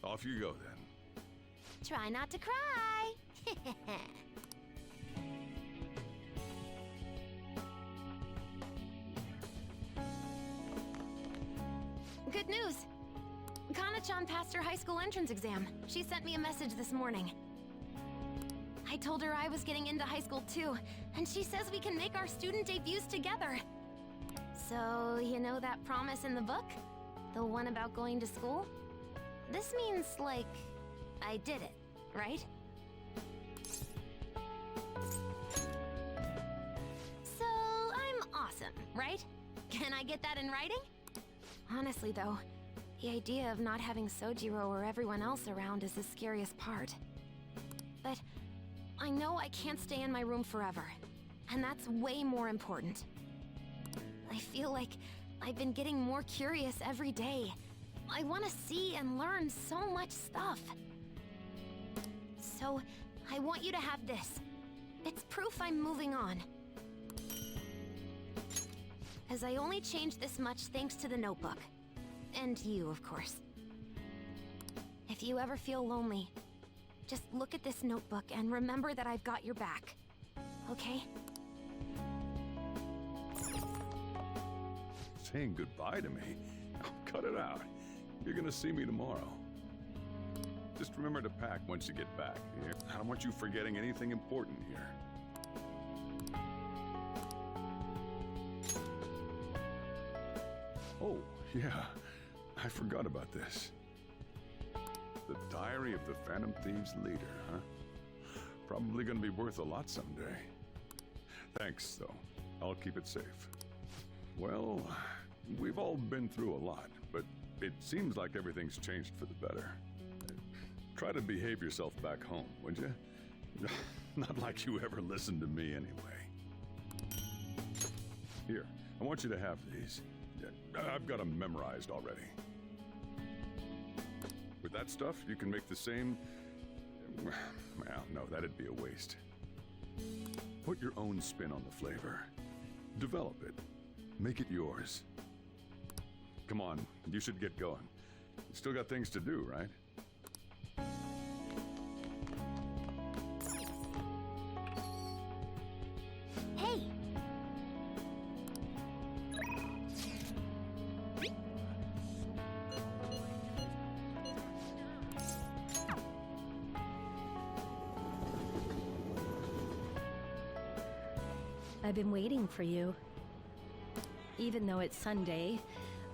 Off you go then. Try not to cry. Good news. Kana-chan passed her high school entrance exam. She sent me a message this morning. I told her I was getting into high school too, and she says we can make our student debuts together. So, you know that promise in the book? The one about going to school? This means, like, I did it, right? So, I'm awesome, right? Can I get that in writing? Honestly, though, the idea of not having Sojiro or everyone else around is the scariest part. But I know I can't stay in my room forever, and that's way more important. I feel like I've been getting more curious every day. I want to see and learn so much stuff. So, I want you to have this. It's proof I'm moving on. As I only changed this much thanks to the notebook. And you, of course. If you ever feel lonely, just look at this notebook and remember that I've got your back. Okay? Saying goodbye to me? Oh, cut it out. You're gonna see me tomorrow. Just remember to pack once you get back. I don't want you forgetting anything important here. Oh, yeah. I forgot about this. The Diary of the Phantom Thieves leader, huh? Probably gonna be worth a lot someday. Thanks, though. I'll keep it safe. Well, we've all been through a lot, but it seems like everything's changed for the better. Try to behave yourself back home, would you? Not like you ever listened to me anyway. Here, I want you to have these. I've got them memorized already. With that stuff, you can make the same... Well, no, that'd be a waste. Put your own spin on the flavor. Develop it. Make it yours. Come on, you should get going. You still got things to do, right? Hey! I've been waiting for you. Even though it's Sunday,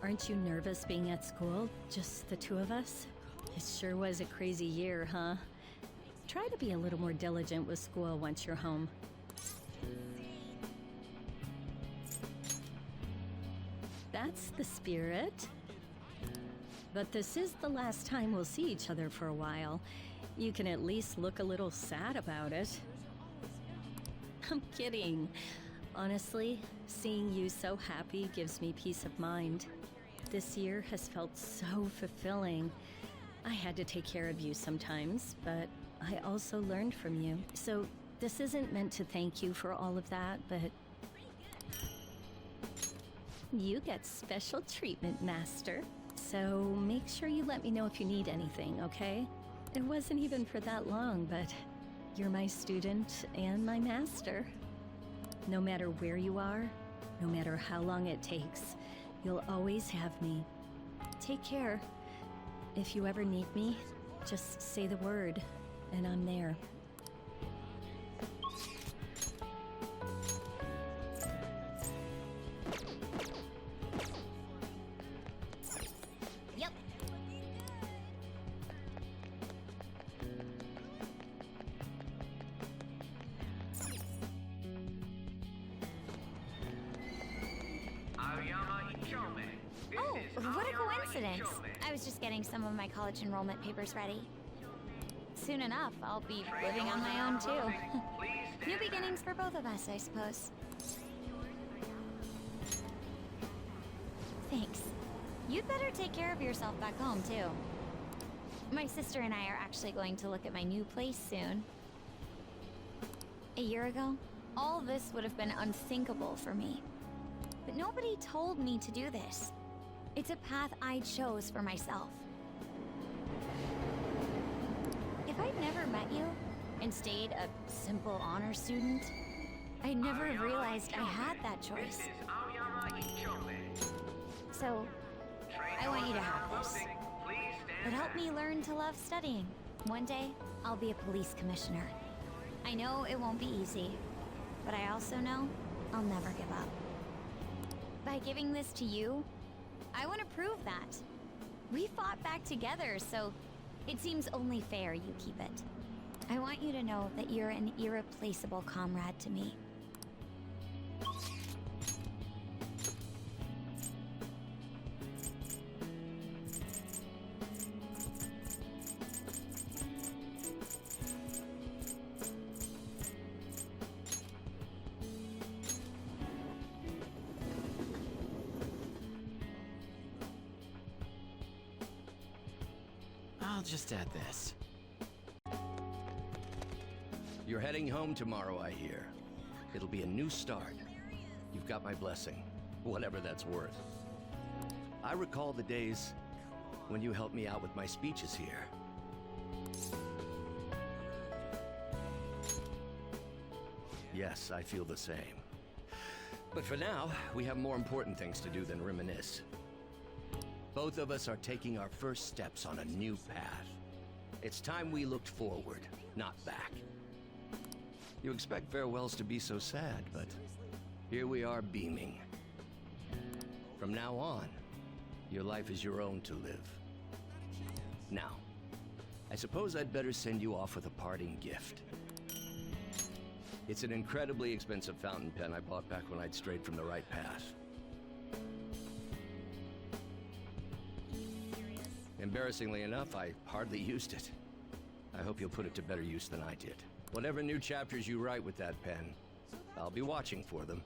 aren't you nervous being at school? Just the two of us? It sure was a crazy year, huh? Try to be a little more diligent with school once you're home. That's the spirit. But this is the last time we'll see each other for a while. You can at least look a little sad about it. I'm kidding. Honestly, seeing you so happy gives me peace of mind. This year has felt so fulfilling. I had to take care of you sometimes, but I also learned from you. So this isn't meant to thank you for all of that, but you get special treatment, Master. So make sure you let me know if you need anything, okay? It wasn't even for that long, but you're my student and my master. No matter where you are, no matter how long it takes, you'll always have me. Take care. If you ever need me, just say the word, and I'm there. Yep. coincidence. I was just getting some of my college enrollment papers ready. Soon enough, I'll be living on my own too. New beginnings for both of us, I suppose. Thanks. You'd better take care of yourself back home too. My sister and I are actually going to look at my new place soon. A year ago, all this would have been unthinkable for me. But nobody told me to do this. It's a path I chose for myself. If I'd never met you and stayed a simple honor student, I'd never have realized I had that choice. So, I want you to have this. It helped me learn to love studying. One day, I'll be a police commissioner. I know it won't be easy, but I also know I'll never give up. By giving this to you, I want to prove that. We fought back together, so it seems only fair you keep it. I want you to know that you're an irreplaceable comrade to me. I'll just add this. You're heading home tomorrow, I hear. It'll be a new start. You've got my blessing, whatever that's worth. I recall the days when you helped me out with my speeches here. Yes, I feel the same. But for now, we have more important things to do than reminisce. Both of us are taking our first steps on a new path. It's time we looked forward, not back. You expect farewells to be so sad, but here we are beaming. From now on, your life is your own to live. Now, I suppose I'd better send you off with a parting gift. It's an incredibly expensive fountain pen I bought back when I'd strayed from the right path. Embarrassingly enough, I hardly used it. I hope you'll put it to better use than I did. Whatever new chapters you write with that pen, I'll be watching for them.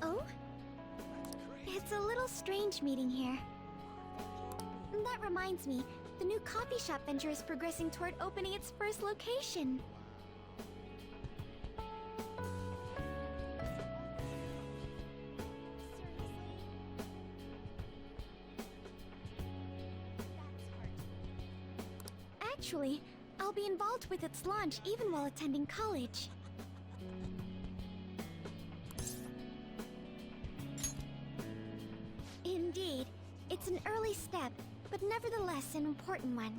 Oh? It's a little strange meeting here. That reminds me, the new coffee shop venture is progressing toward opening its first location. Actually, I'll be involved with its launch even while attending college. Indeed, it's an early step, but nevertheless an important one.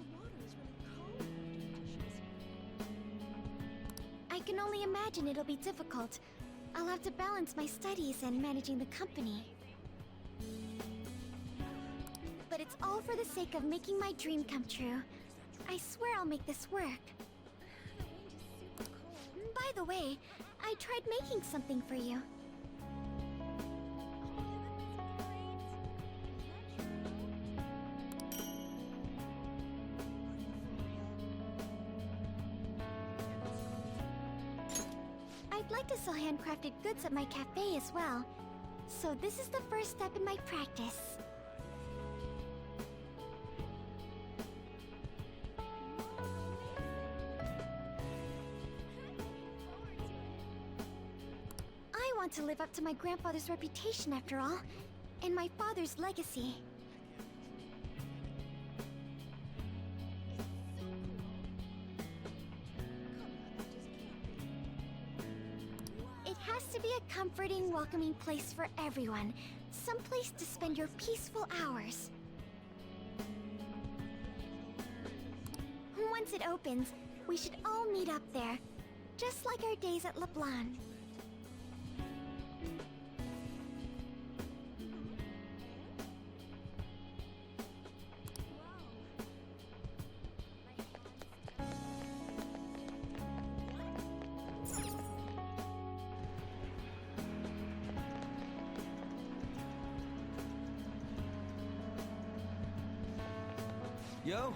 I can only imagine it'll be difficult. I'll have to balance my studies and managing the company. But it's all for the sake of making my dream come true. I swear I'll make this work. By the way, I tried making something for you. I'd like to sell handcrafted goods at my cafe as well. So this is the first step in my practice. I want to live up to my grandfather's reputation after all, and my father's legacy. It has to be a comforting, welcoming place for everyone. Some place to spend your peaceful hours. Once it opens, we should all meet up there. Just like our days at LeBlanc. Yo.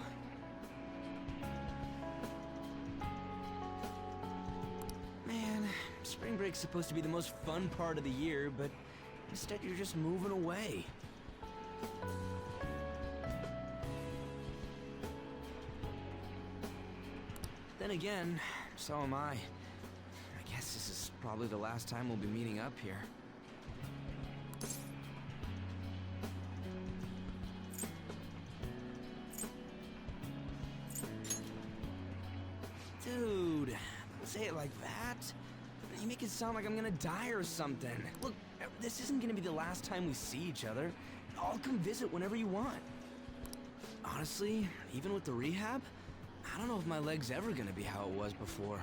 Man, spring break's supposed to be the most fun part of the year, but instead you're just moving away. Then again, so am I. I guess this is probably the last time we'll be meeting up here. Dude, don't say it like that. You make it sound like I'm gonna die or something. Look, this isn't gonna be the last time we see each other. I'll come visit whenever you want. Honestly, even with the rehab, I don't know if my leg's ever gonna be how it was before.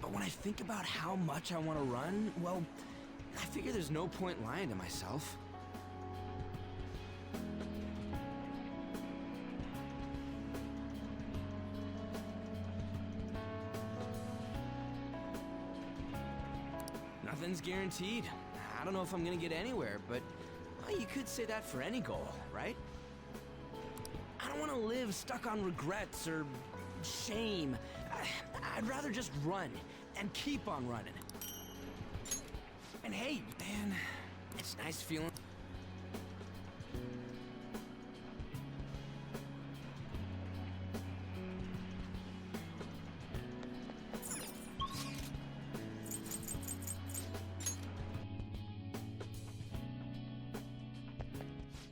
But when I think about how much I want to run, well, I figure there's no point lying to myself. Nothing's guaranteed. I don't know if I'm gonna get anywhere, but well, you could say that for any goal, right? I don't want to live stuck on regrets or shame. I'd rather just run and keep on running. And hey, man, it's nice feeling.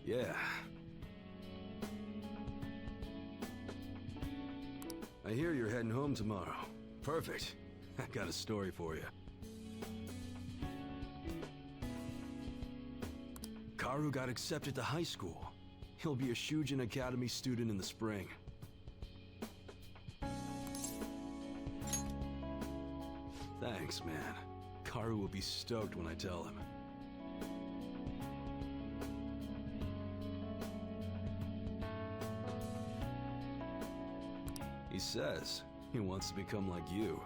Yeah. I hear you're heading home tomorrow. Perfect. I got a story for you. Karu got accepted to high school. He'll be a Shujin Academy student in the spring. Thanks, man. Karu will be stoked when I tell him. He says he wants to become like you.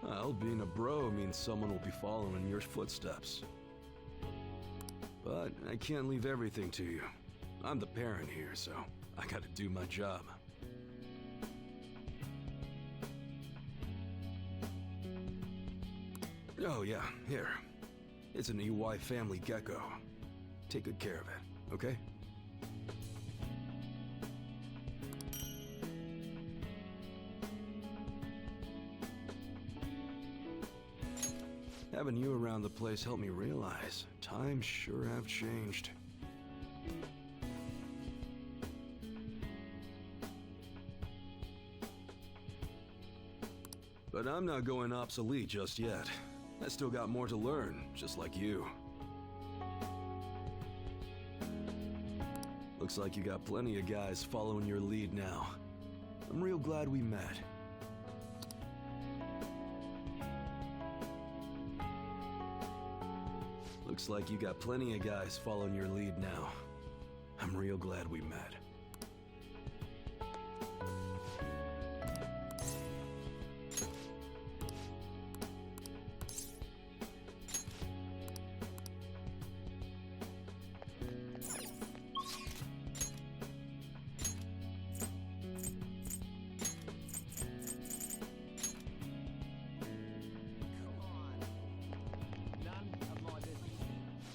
Well, being a bro means someone will be following in your footsteps. But I can't leave everything to you. I'm the parent here, so I gotta do my job. Oh yeah, here. It's an EY family gecko. Take good care of it, okay? Having you around the place helped me realize times sure have changed. But I'm not going obsolete just yet. I still got more to learn, just like you. Looks like you got plenty of guys following your lead now. I'm real glad we met. Looks like you got plenty of guys following your lead now. I'm real glad we met.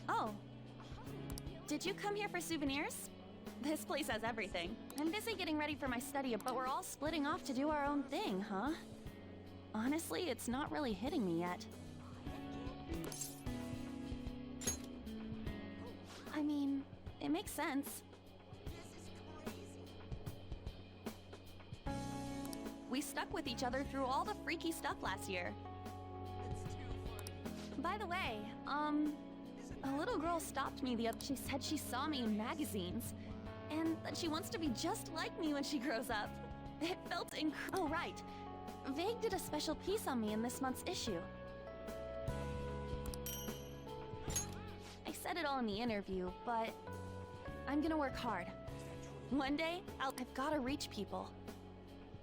Oh. Did you come here for souvenirs? This place has everything. I'm busy getting ready for my study, but we're all splitting off to do our own thing, huh? Honestly, it's not really hitting me yet. I mean, it makes sense. We stuck with each other through all the freaky stuff last year. By the way, a little girl stopped me the other. She said she saw me in magazines, and that she wants to be just like me when she grows up. It felt Oh, right. Vague did a special piece on me in this month's issue. I said it all in the interview, but I'm gonna work hard. One day, I've gotta reach people.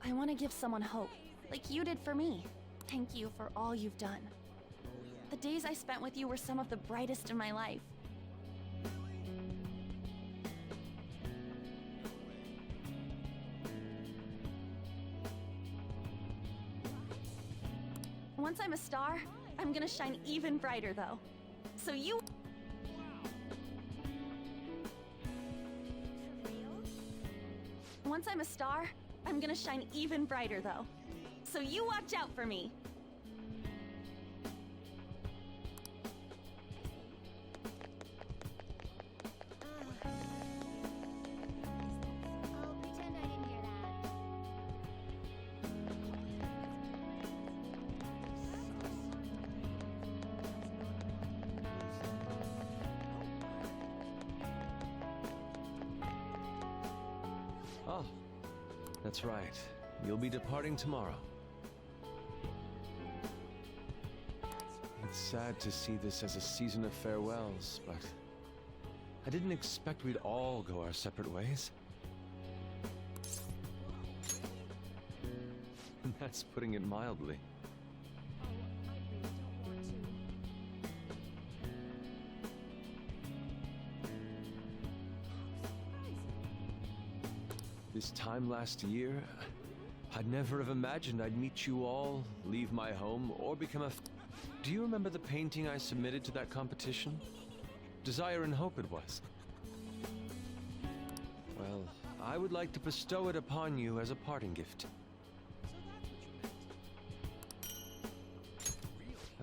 I want to give someone hope, like you did for me. Thank you for all you've done. The days I spent with you were some of the brightest in my life. Once I'm a star, I'm gonna shine even brighter, though. So you... Once I'm a star, I'm gonna shine even brighter, though. So you watch out for me. Oh, that's right. You'll be departing tomorrow. It's sad to see this as a season of farewells, but I didn't expect we'd all go our separate ways. And that's putting it mildly. This time last year, I'd never have imagined I'd meet you all, leave my home, or become a... Do you remember the painting I submitted to that competition? Desire and Hope it was. Well, I would like to bestow it upon you as a parting gift.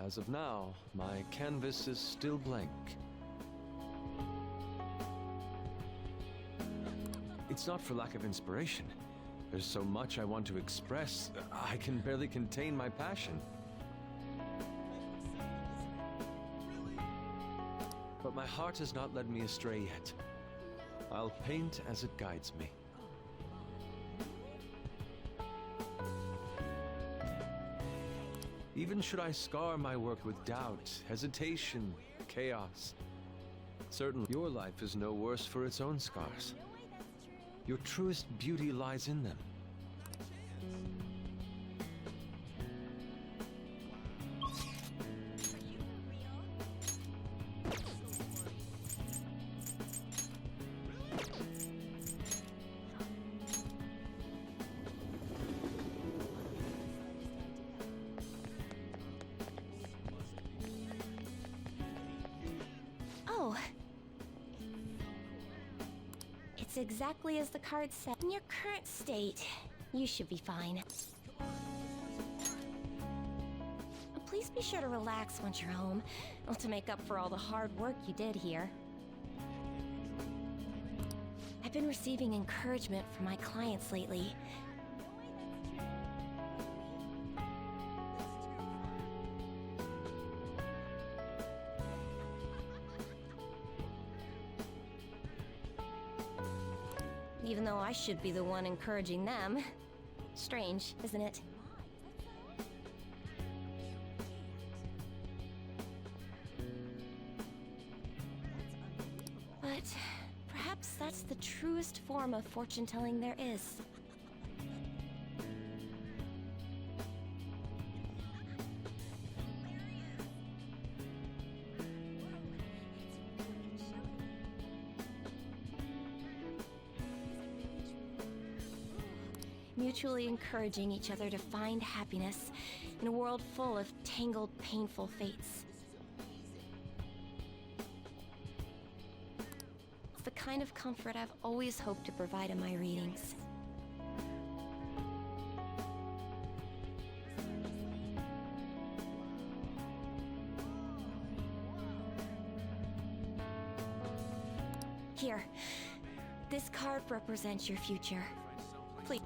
As of now, my canvas is still blank. It's not for lack of inspiration. There's so much I want to express, I can barely contain my passion. But my heart has not led me astray yet. I'll paint as it guides me. Even should I scar my work with doubt, hesitation, chaos, certainly your life is no worse for its own scars. Your truest beauty lies in them. Oh. It's exactly as the card said. In your current state, you should be fine. Please be sure to relax once you're home, to make up for all the hard work you did here. I've been receiving encouragement from my clients lately. Even though I should be the one encouraging them. Strange, isn't it? But perhaps that's the truest form of fortune-telling there is. Mutually encouraging each other to find happiness in a world full of tangled, painful fates. It's the kind of comfort I've always hoped to provide in my readings. Here, this card represents your future. Please.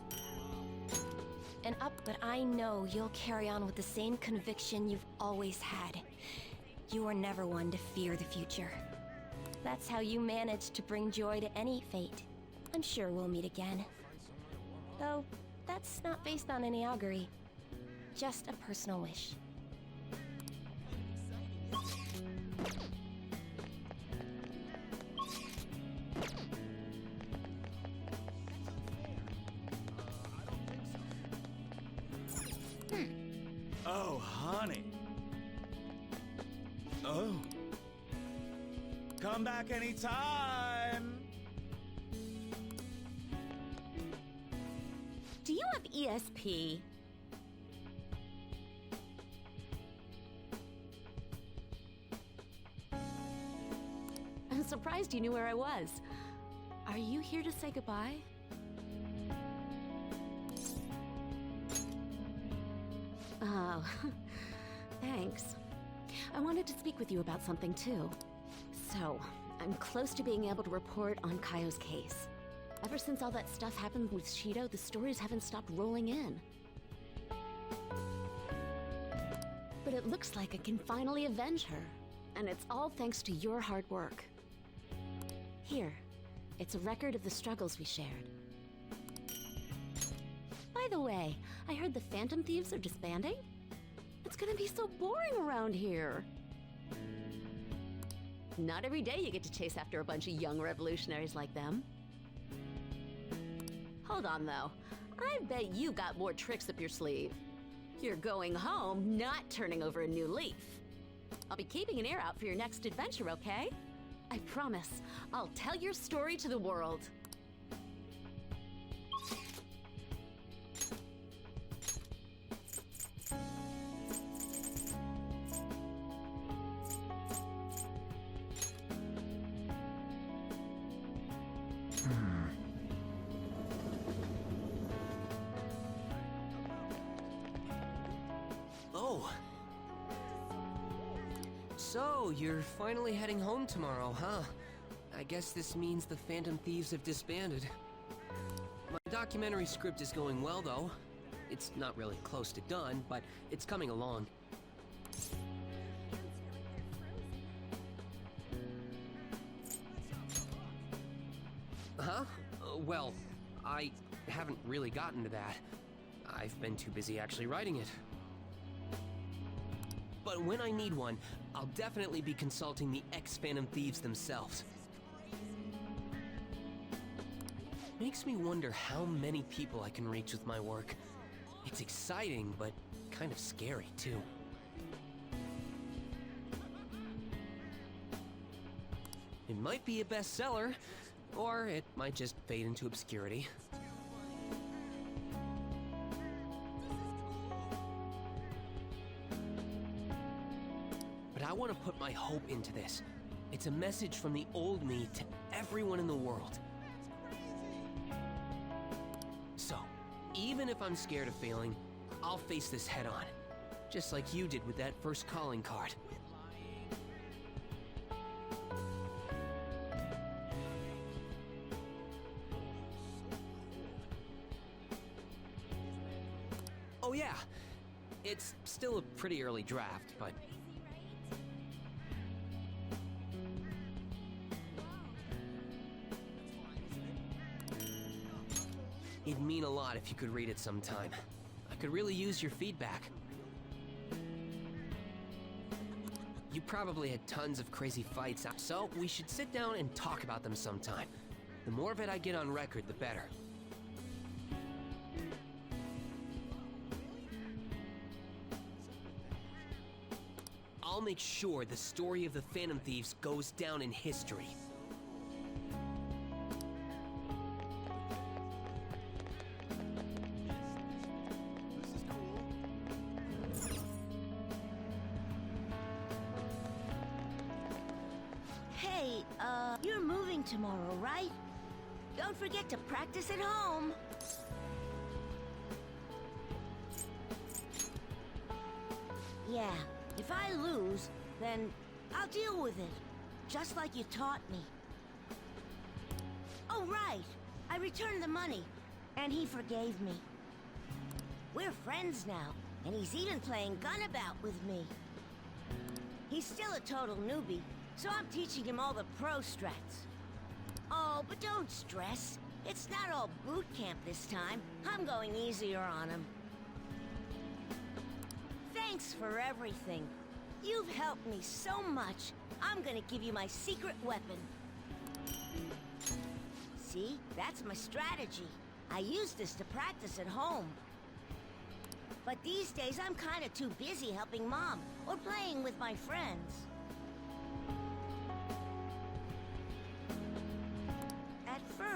And up, but I know you'll carry on with the same conviction you've always had. You were never one to fear the future. That's how you managed to bring joy to any fate. I'm sure we'll meet again. Though, that's not based on any augury. Just a personal wish. Come back anytime. Do you have ESP? I'm surprised you knew where I was. Are you here to say goodbye? Oh, thanks. I wanted to speak with you about something too. So, I'm close to being able to report on Kaio's case. Ever since all that stuff happened with Shido, the stories haven't stopped rolling in. But it looks like I can finally avenge her. And it's all thanks to your hard work. Here, it's a record of the struggles we shared. By the way, I heard the Phantom Thieves are disbanding? It's gonna be so boring around here. Not every day you get to chase after a bunch of young revolutionaries like them. Hold on, though. I bet you got more tricks up your sleeve. You're going home, not turning over a new leaf. I'll be keeping an ear out for your next adventure, okay? I promise, I'll tell your story to the world. Oh. So, you're finally heading home tomorrow, huh? I guess this means the Phantom Thieves have disbanded. My documentary script is going well, though. It's not really close to done, but it's coming along. Huh? Well, I haven't really gotten to that. I've been too busy actually writing it. But when I need one, I'll definitely be consulting the ex-Phantom Thieves themselves. Makes me wonder how many people I can reach with my work. It's exciting, but kind of scary, too. It might be a bestseller, or it might just fade into obscurity. But I want to put my hope into this. It's a message from the old me to everyone in the world. So, even if I'm scared of failing, I'll face this head on. Just like you did with that first calling card. Oh yeah, it's still a pretty early draft, but... It'd mean a lot if you could read it sometime. I could really use your feedback. You probably had tons of crazy fights, so we should sit down and talk about them sometime. The more of it I get on record, the better. I'll make sure the story of the Phantom Thieves goes down in history. Hey, you're moving tomorrow, right? Don't forget to practice at home. Yeah, if I lose, then I'll deal with it. Just like you taught me. Oh, right. I returned the money, and he forgave me. We're friends now, and he's even playing Gunabout with me. He's still a total newbie, so I'm teaching him all the pro strats. Oh, but don't stress. It's not all boot camp this time. I'm going easier on him. Thanks for everything. You've helped me so much. I'm gonna give you my secret weapon. See? That's my strategy. I use this to practice at home. But these days, I'm kinda too busy helping Mom or playing with my friends.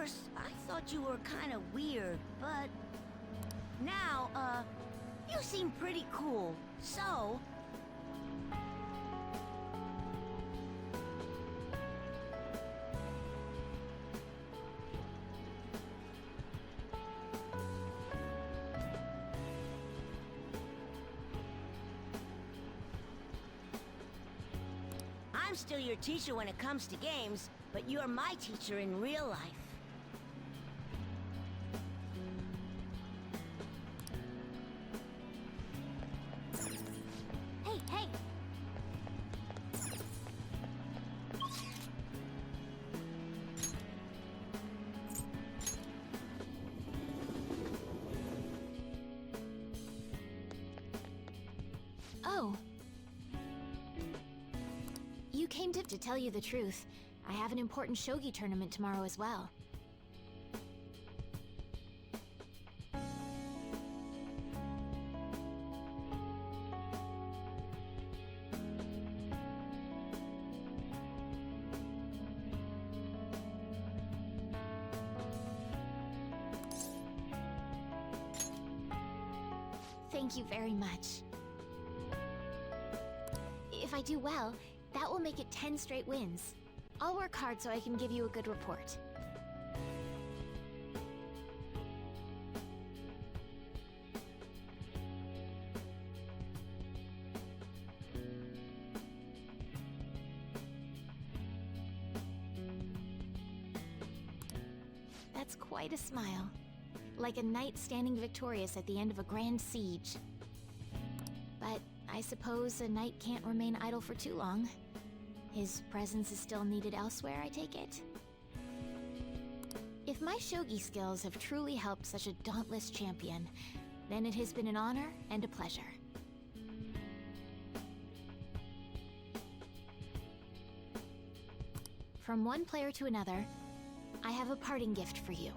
first, I thought you were kind of weird, but now, you seem pretty cool. So, I'm still your teacher when it comes to games, but you're my teacher in real life. Hey, hey! Oh. You came to tell you the truth. I have an important shogi tournament tomorrow as well. Thank you very much. If I do well, that will make it 10 straight wins. I'll work hard so I can give you a good report. That's quite a smile. Like a knight standing victorious at the end of a grand siege. But I suppose a knight can't remain idle for too long. His presence is still needed elsewhere, I take it? If my shogi skills have truly helped such a dauntless champion, then it has been an honor and a pleasure. From one player to another, I have a parting gift for you.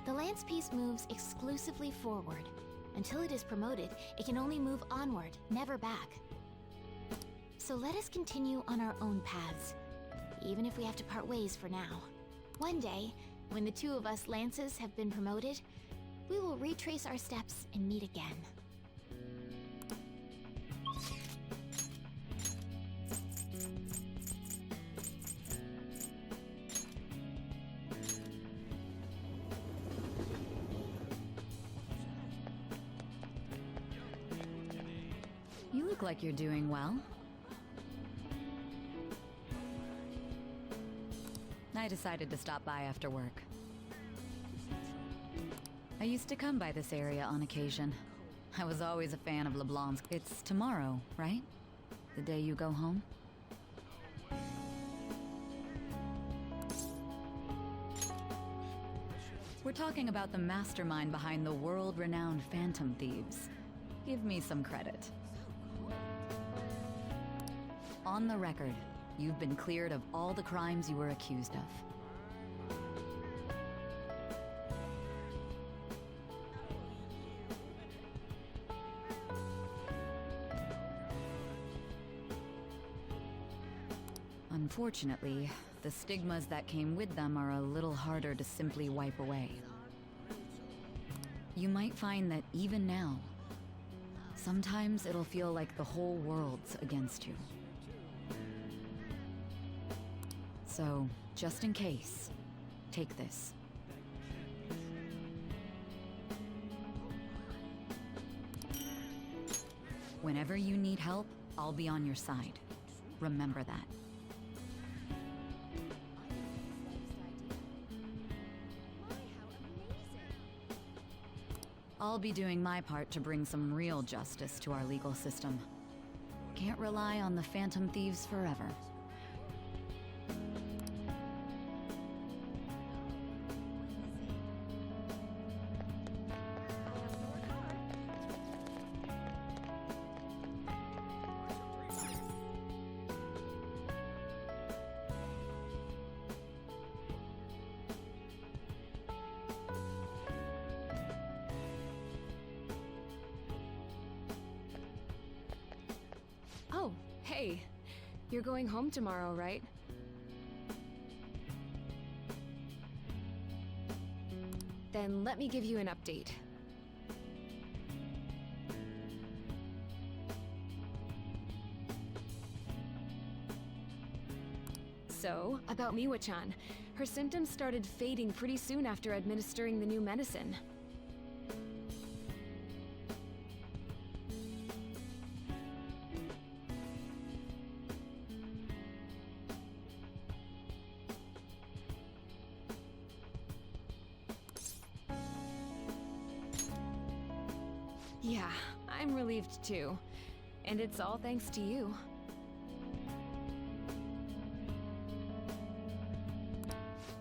The lance piece moves exclusively forward. Until it is promoted, it can only move onward, never back. So let us continue on our own paths, even if we have to part ways for now. One day, when the two of us lances have been promoted, we will retrace our steps and meet again. You look like you're doing well. I decided to stop by after work. I used to come by this area on occasion. I was always a fan of LeBlanc's. It's tomorrow, right? The day you go home? We're talking about the mastermind behind the world-renowned Phantom Thieves. Give me some credit. On the record, you've been cleared of all the crimes you were accused of. Unfortunately, the stigmas that came with them are a little harder to simply wipe away. You might find that even now, sometimes it'll feel like the whole world's against you. So, just in case, take this. Whenever you need help, I'll be on your side. Remember that. I'll be doing my part to bring some real justice to our legal system. Can't rely on the Phantom Thieves forever. Hey, you're going home tomorrow, right? Then let me give you an update. So, about Miwa-chan. Her symptoms started fading pretty soon after administering the new medicine. Yeah, I'm relieved too. And it's all thanks to you.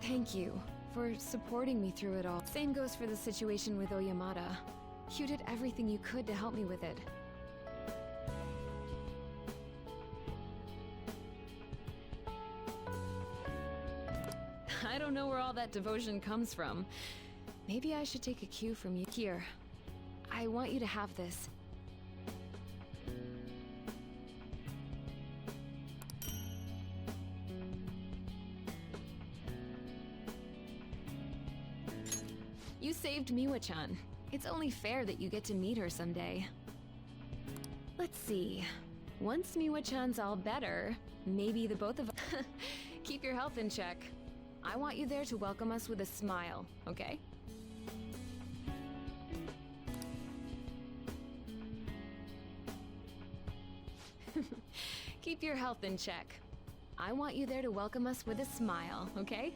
Thank you for supporting me through it all. Same goes for the situation with Oyamada. You did everything you could to help me with it. I don't know where all that devotion comes from. Maybe I should take a cue from you. Here, I want you to have this. You saved Miwa-chan. It's only fair that you get to meet her someday. Let's see. Once Miwa-chan's all better, maybe the both of us... Keep your health in check. I want you there to welcome us with a smile, okay? Keep your health in check. I want you there to welcome us with a smile, okay?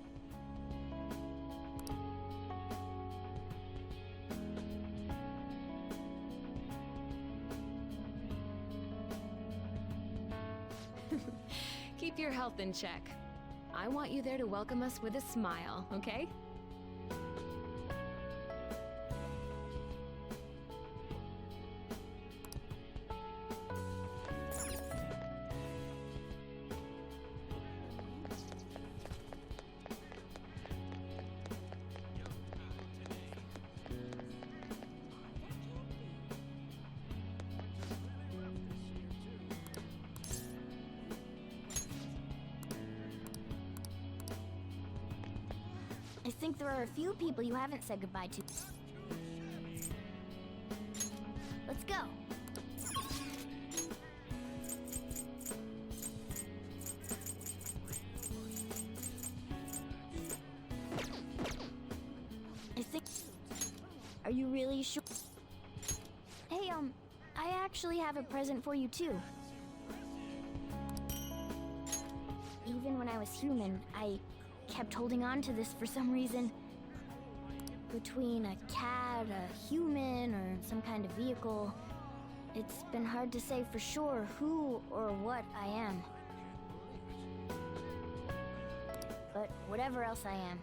Keep your health in check. I want you there to welcome us with a smile, okay? I think there are a few people you haven't said goodbye to. Let's go. I think... Are you really sure? Hey, I actually have a present for you too. Even when I was human, I kept holding on to this for some reason. Between a cat, a human, or some kind of vehicle, it's been hard to say for sure who or what I am. But whatever else I am,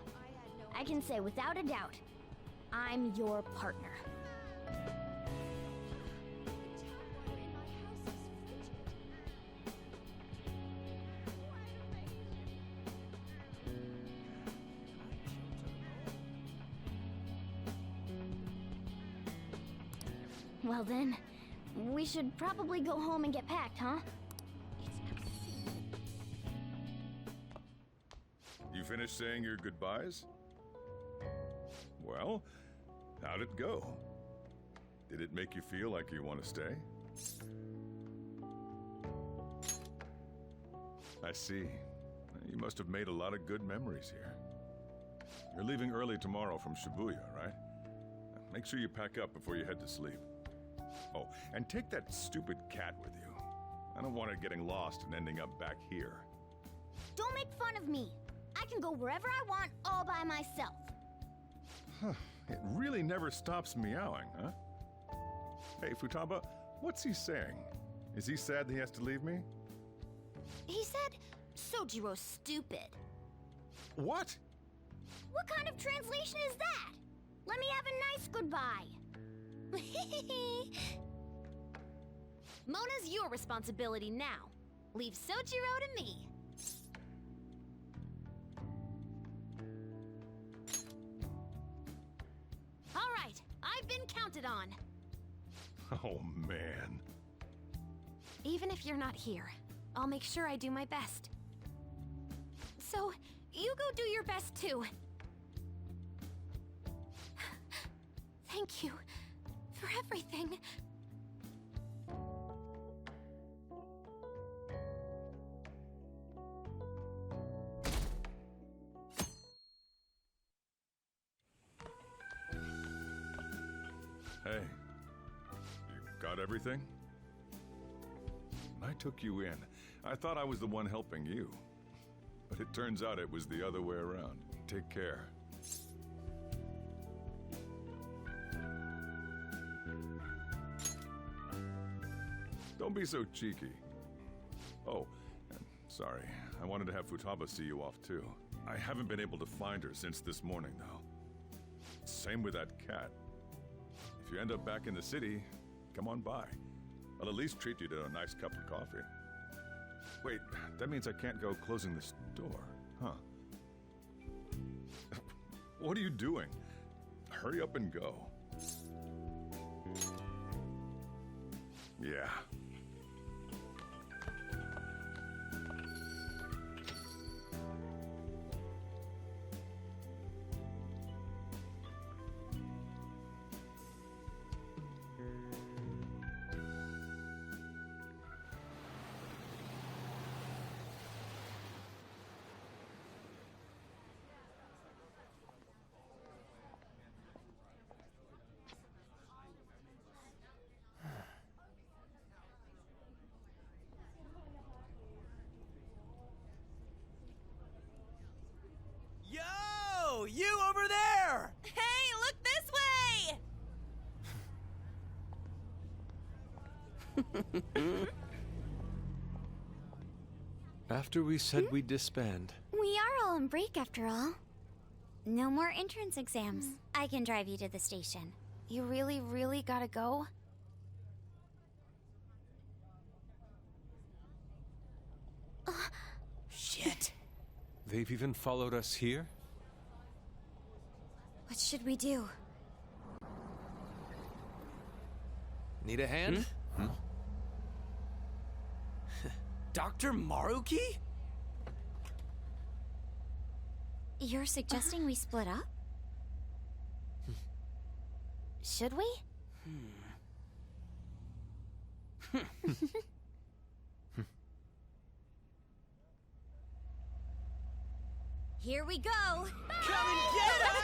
I can say without a doubt, I'm your partner. Well then, we should probably go home and get packed, huh? You finished saying your goodbyes? Well, how'd it go? Did it make you feel like you want to stay? I see. You must have made a lot of good memories here. You're leaving early tomorrow from Shibuya, right? Make sure you pack up before you head to sleep. Oh, and take that stupid cat with you. I don't want it getting lost and ending up back here. Don't make fun of me. I can go wherever I want all by myself. Huh. It really never stops meowing, huh? Hey, Futaba, what's he saying? Is he sad that he has to leave me? He said, Sojiro's stupid. What? What kind of translation is that? Let me have a nice goodbye. Mona's your responsibility now. Leave Sojiro to me. All right, I've been counted on. Oh, man. Even if you're not here, I'll make sure I do my best. So, you go do your best too. Thank you for everything. Hey, you got everything? When I took you in, I thought I was the one helping you. But it turns out it was the other way around. Take care. Don't be so cheeky. Oh, sorry. I wanted to have Futaba see you off too. I haven't been able to find her since this morning, though. Same with that cat. If you end up back in the city, come on by. I'll at least treat you to a nice cup of coffee. Wait, that means I can't go closing this door, huh? What are you doing? Hurry up and go. Yeah. Yo! You over there! Hey, look this way! After we said we'd disband. We are all on break after all. No more entrance exams. I can drive you to the station. You really, really gotta go? Shit. They've even followed us here? What should we do? Need a hand? Dr. Maruki? You're suggesting we split up? Should we? Here we go! Come and get us!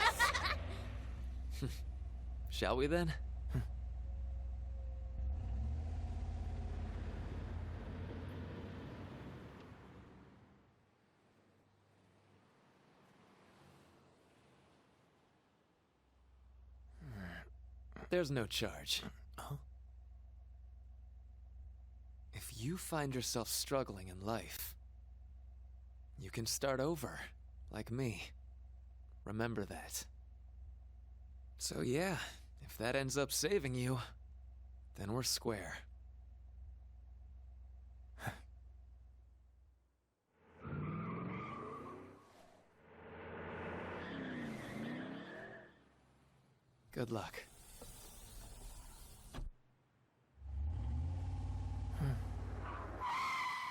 Shall we then? There's no charge. If you find yourself struggling in life, you can start over, like me. Remember that. So yeah, if that ends up saving you, then we're square. Good luck.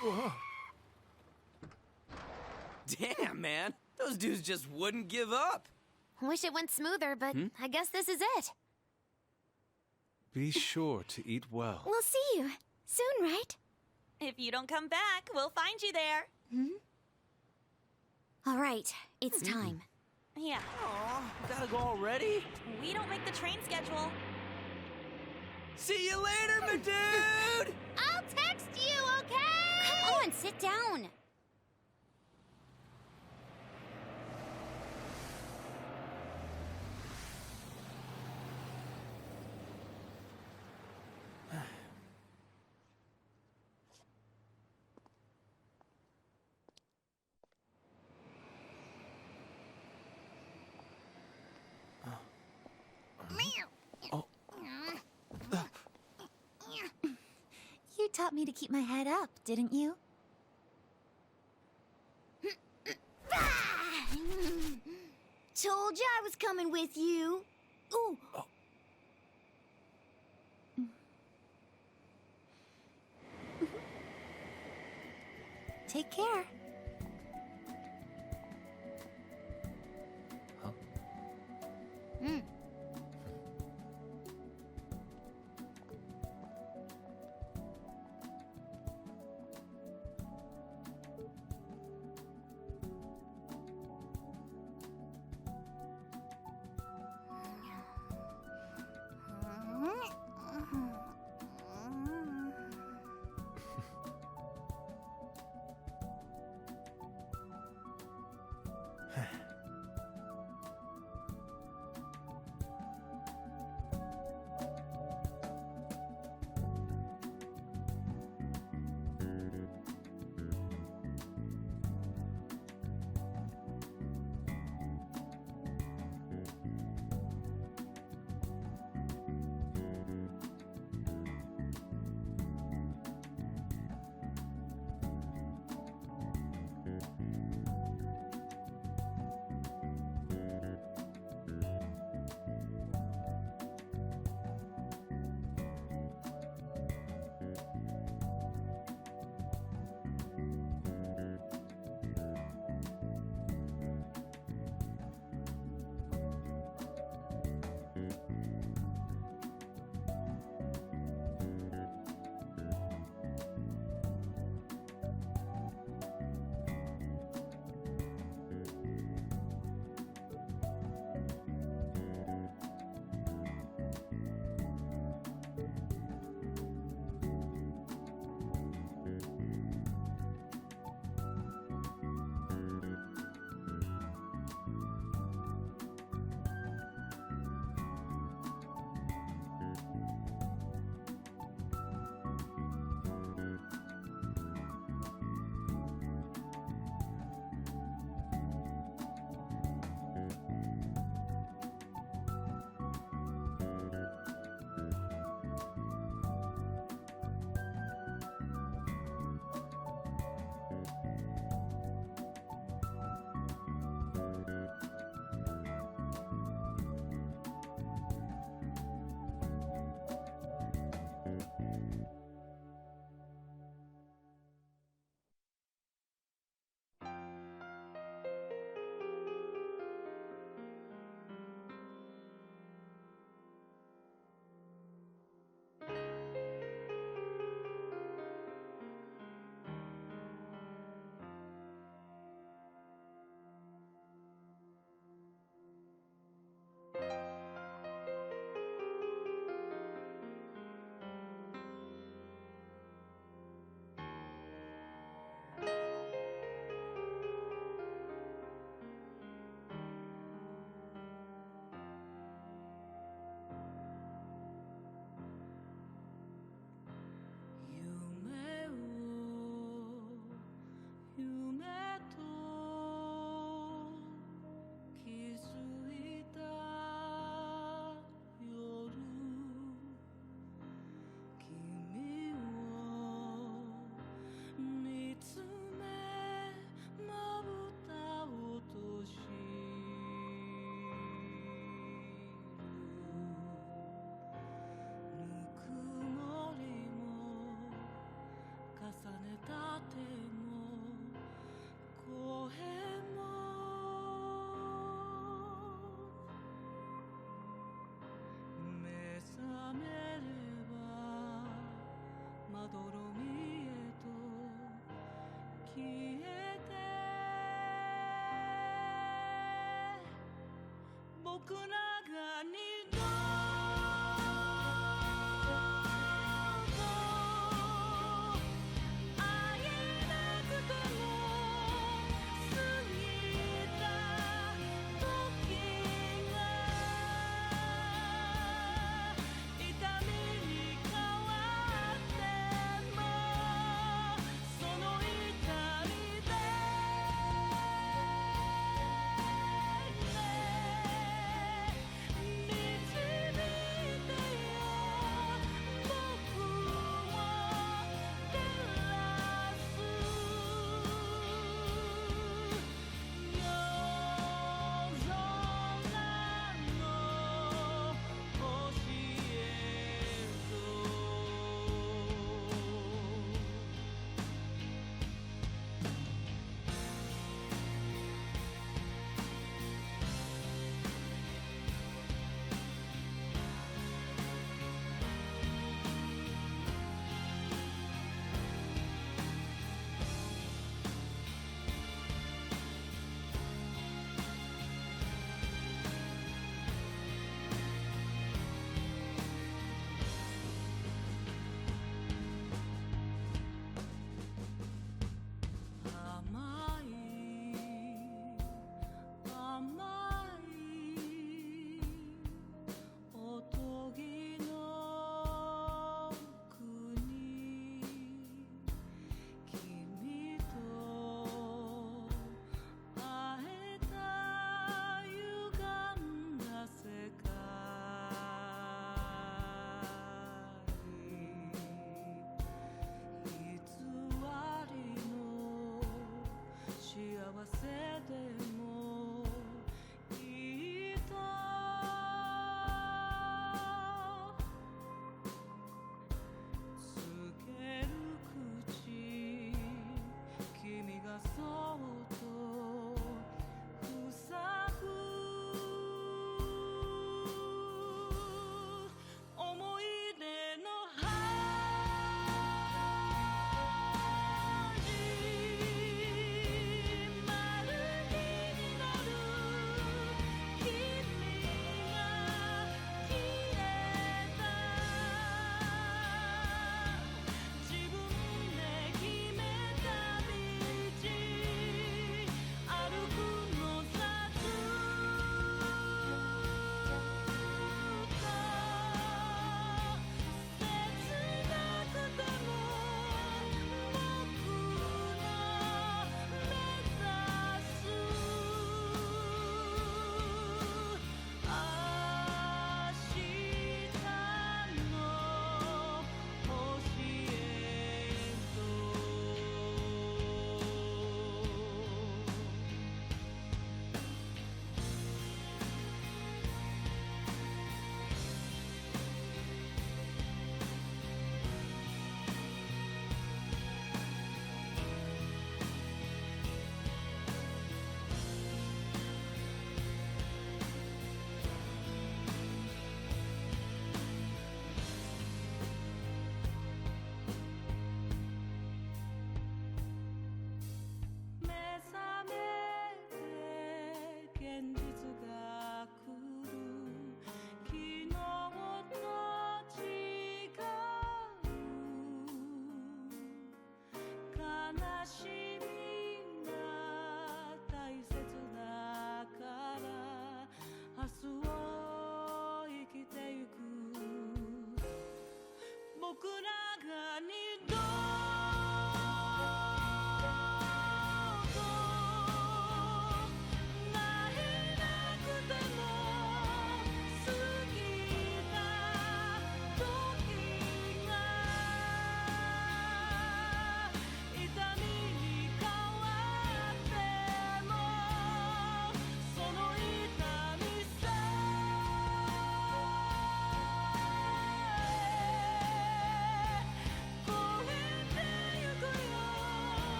Whoa. Damn, man. Those dudes just wouldn't give up. Wish it went smoother, but I guess this is it. Be sure to eat well. We'll see you soon, right? If you don't come back, we'll find you there. All right, it's time. Yeah. Aw, gotta go already? We don't make the train schedule. See you later, my dude! I'll text you, okay? Come on, sit down. You taught me to keep my head up, didn't you? Told you I was coming with you. Ooh. Take care. Huh? Mm.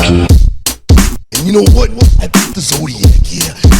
And you know what? I beat the Zodiac, yeah.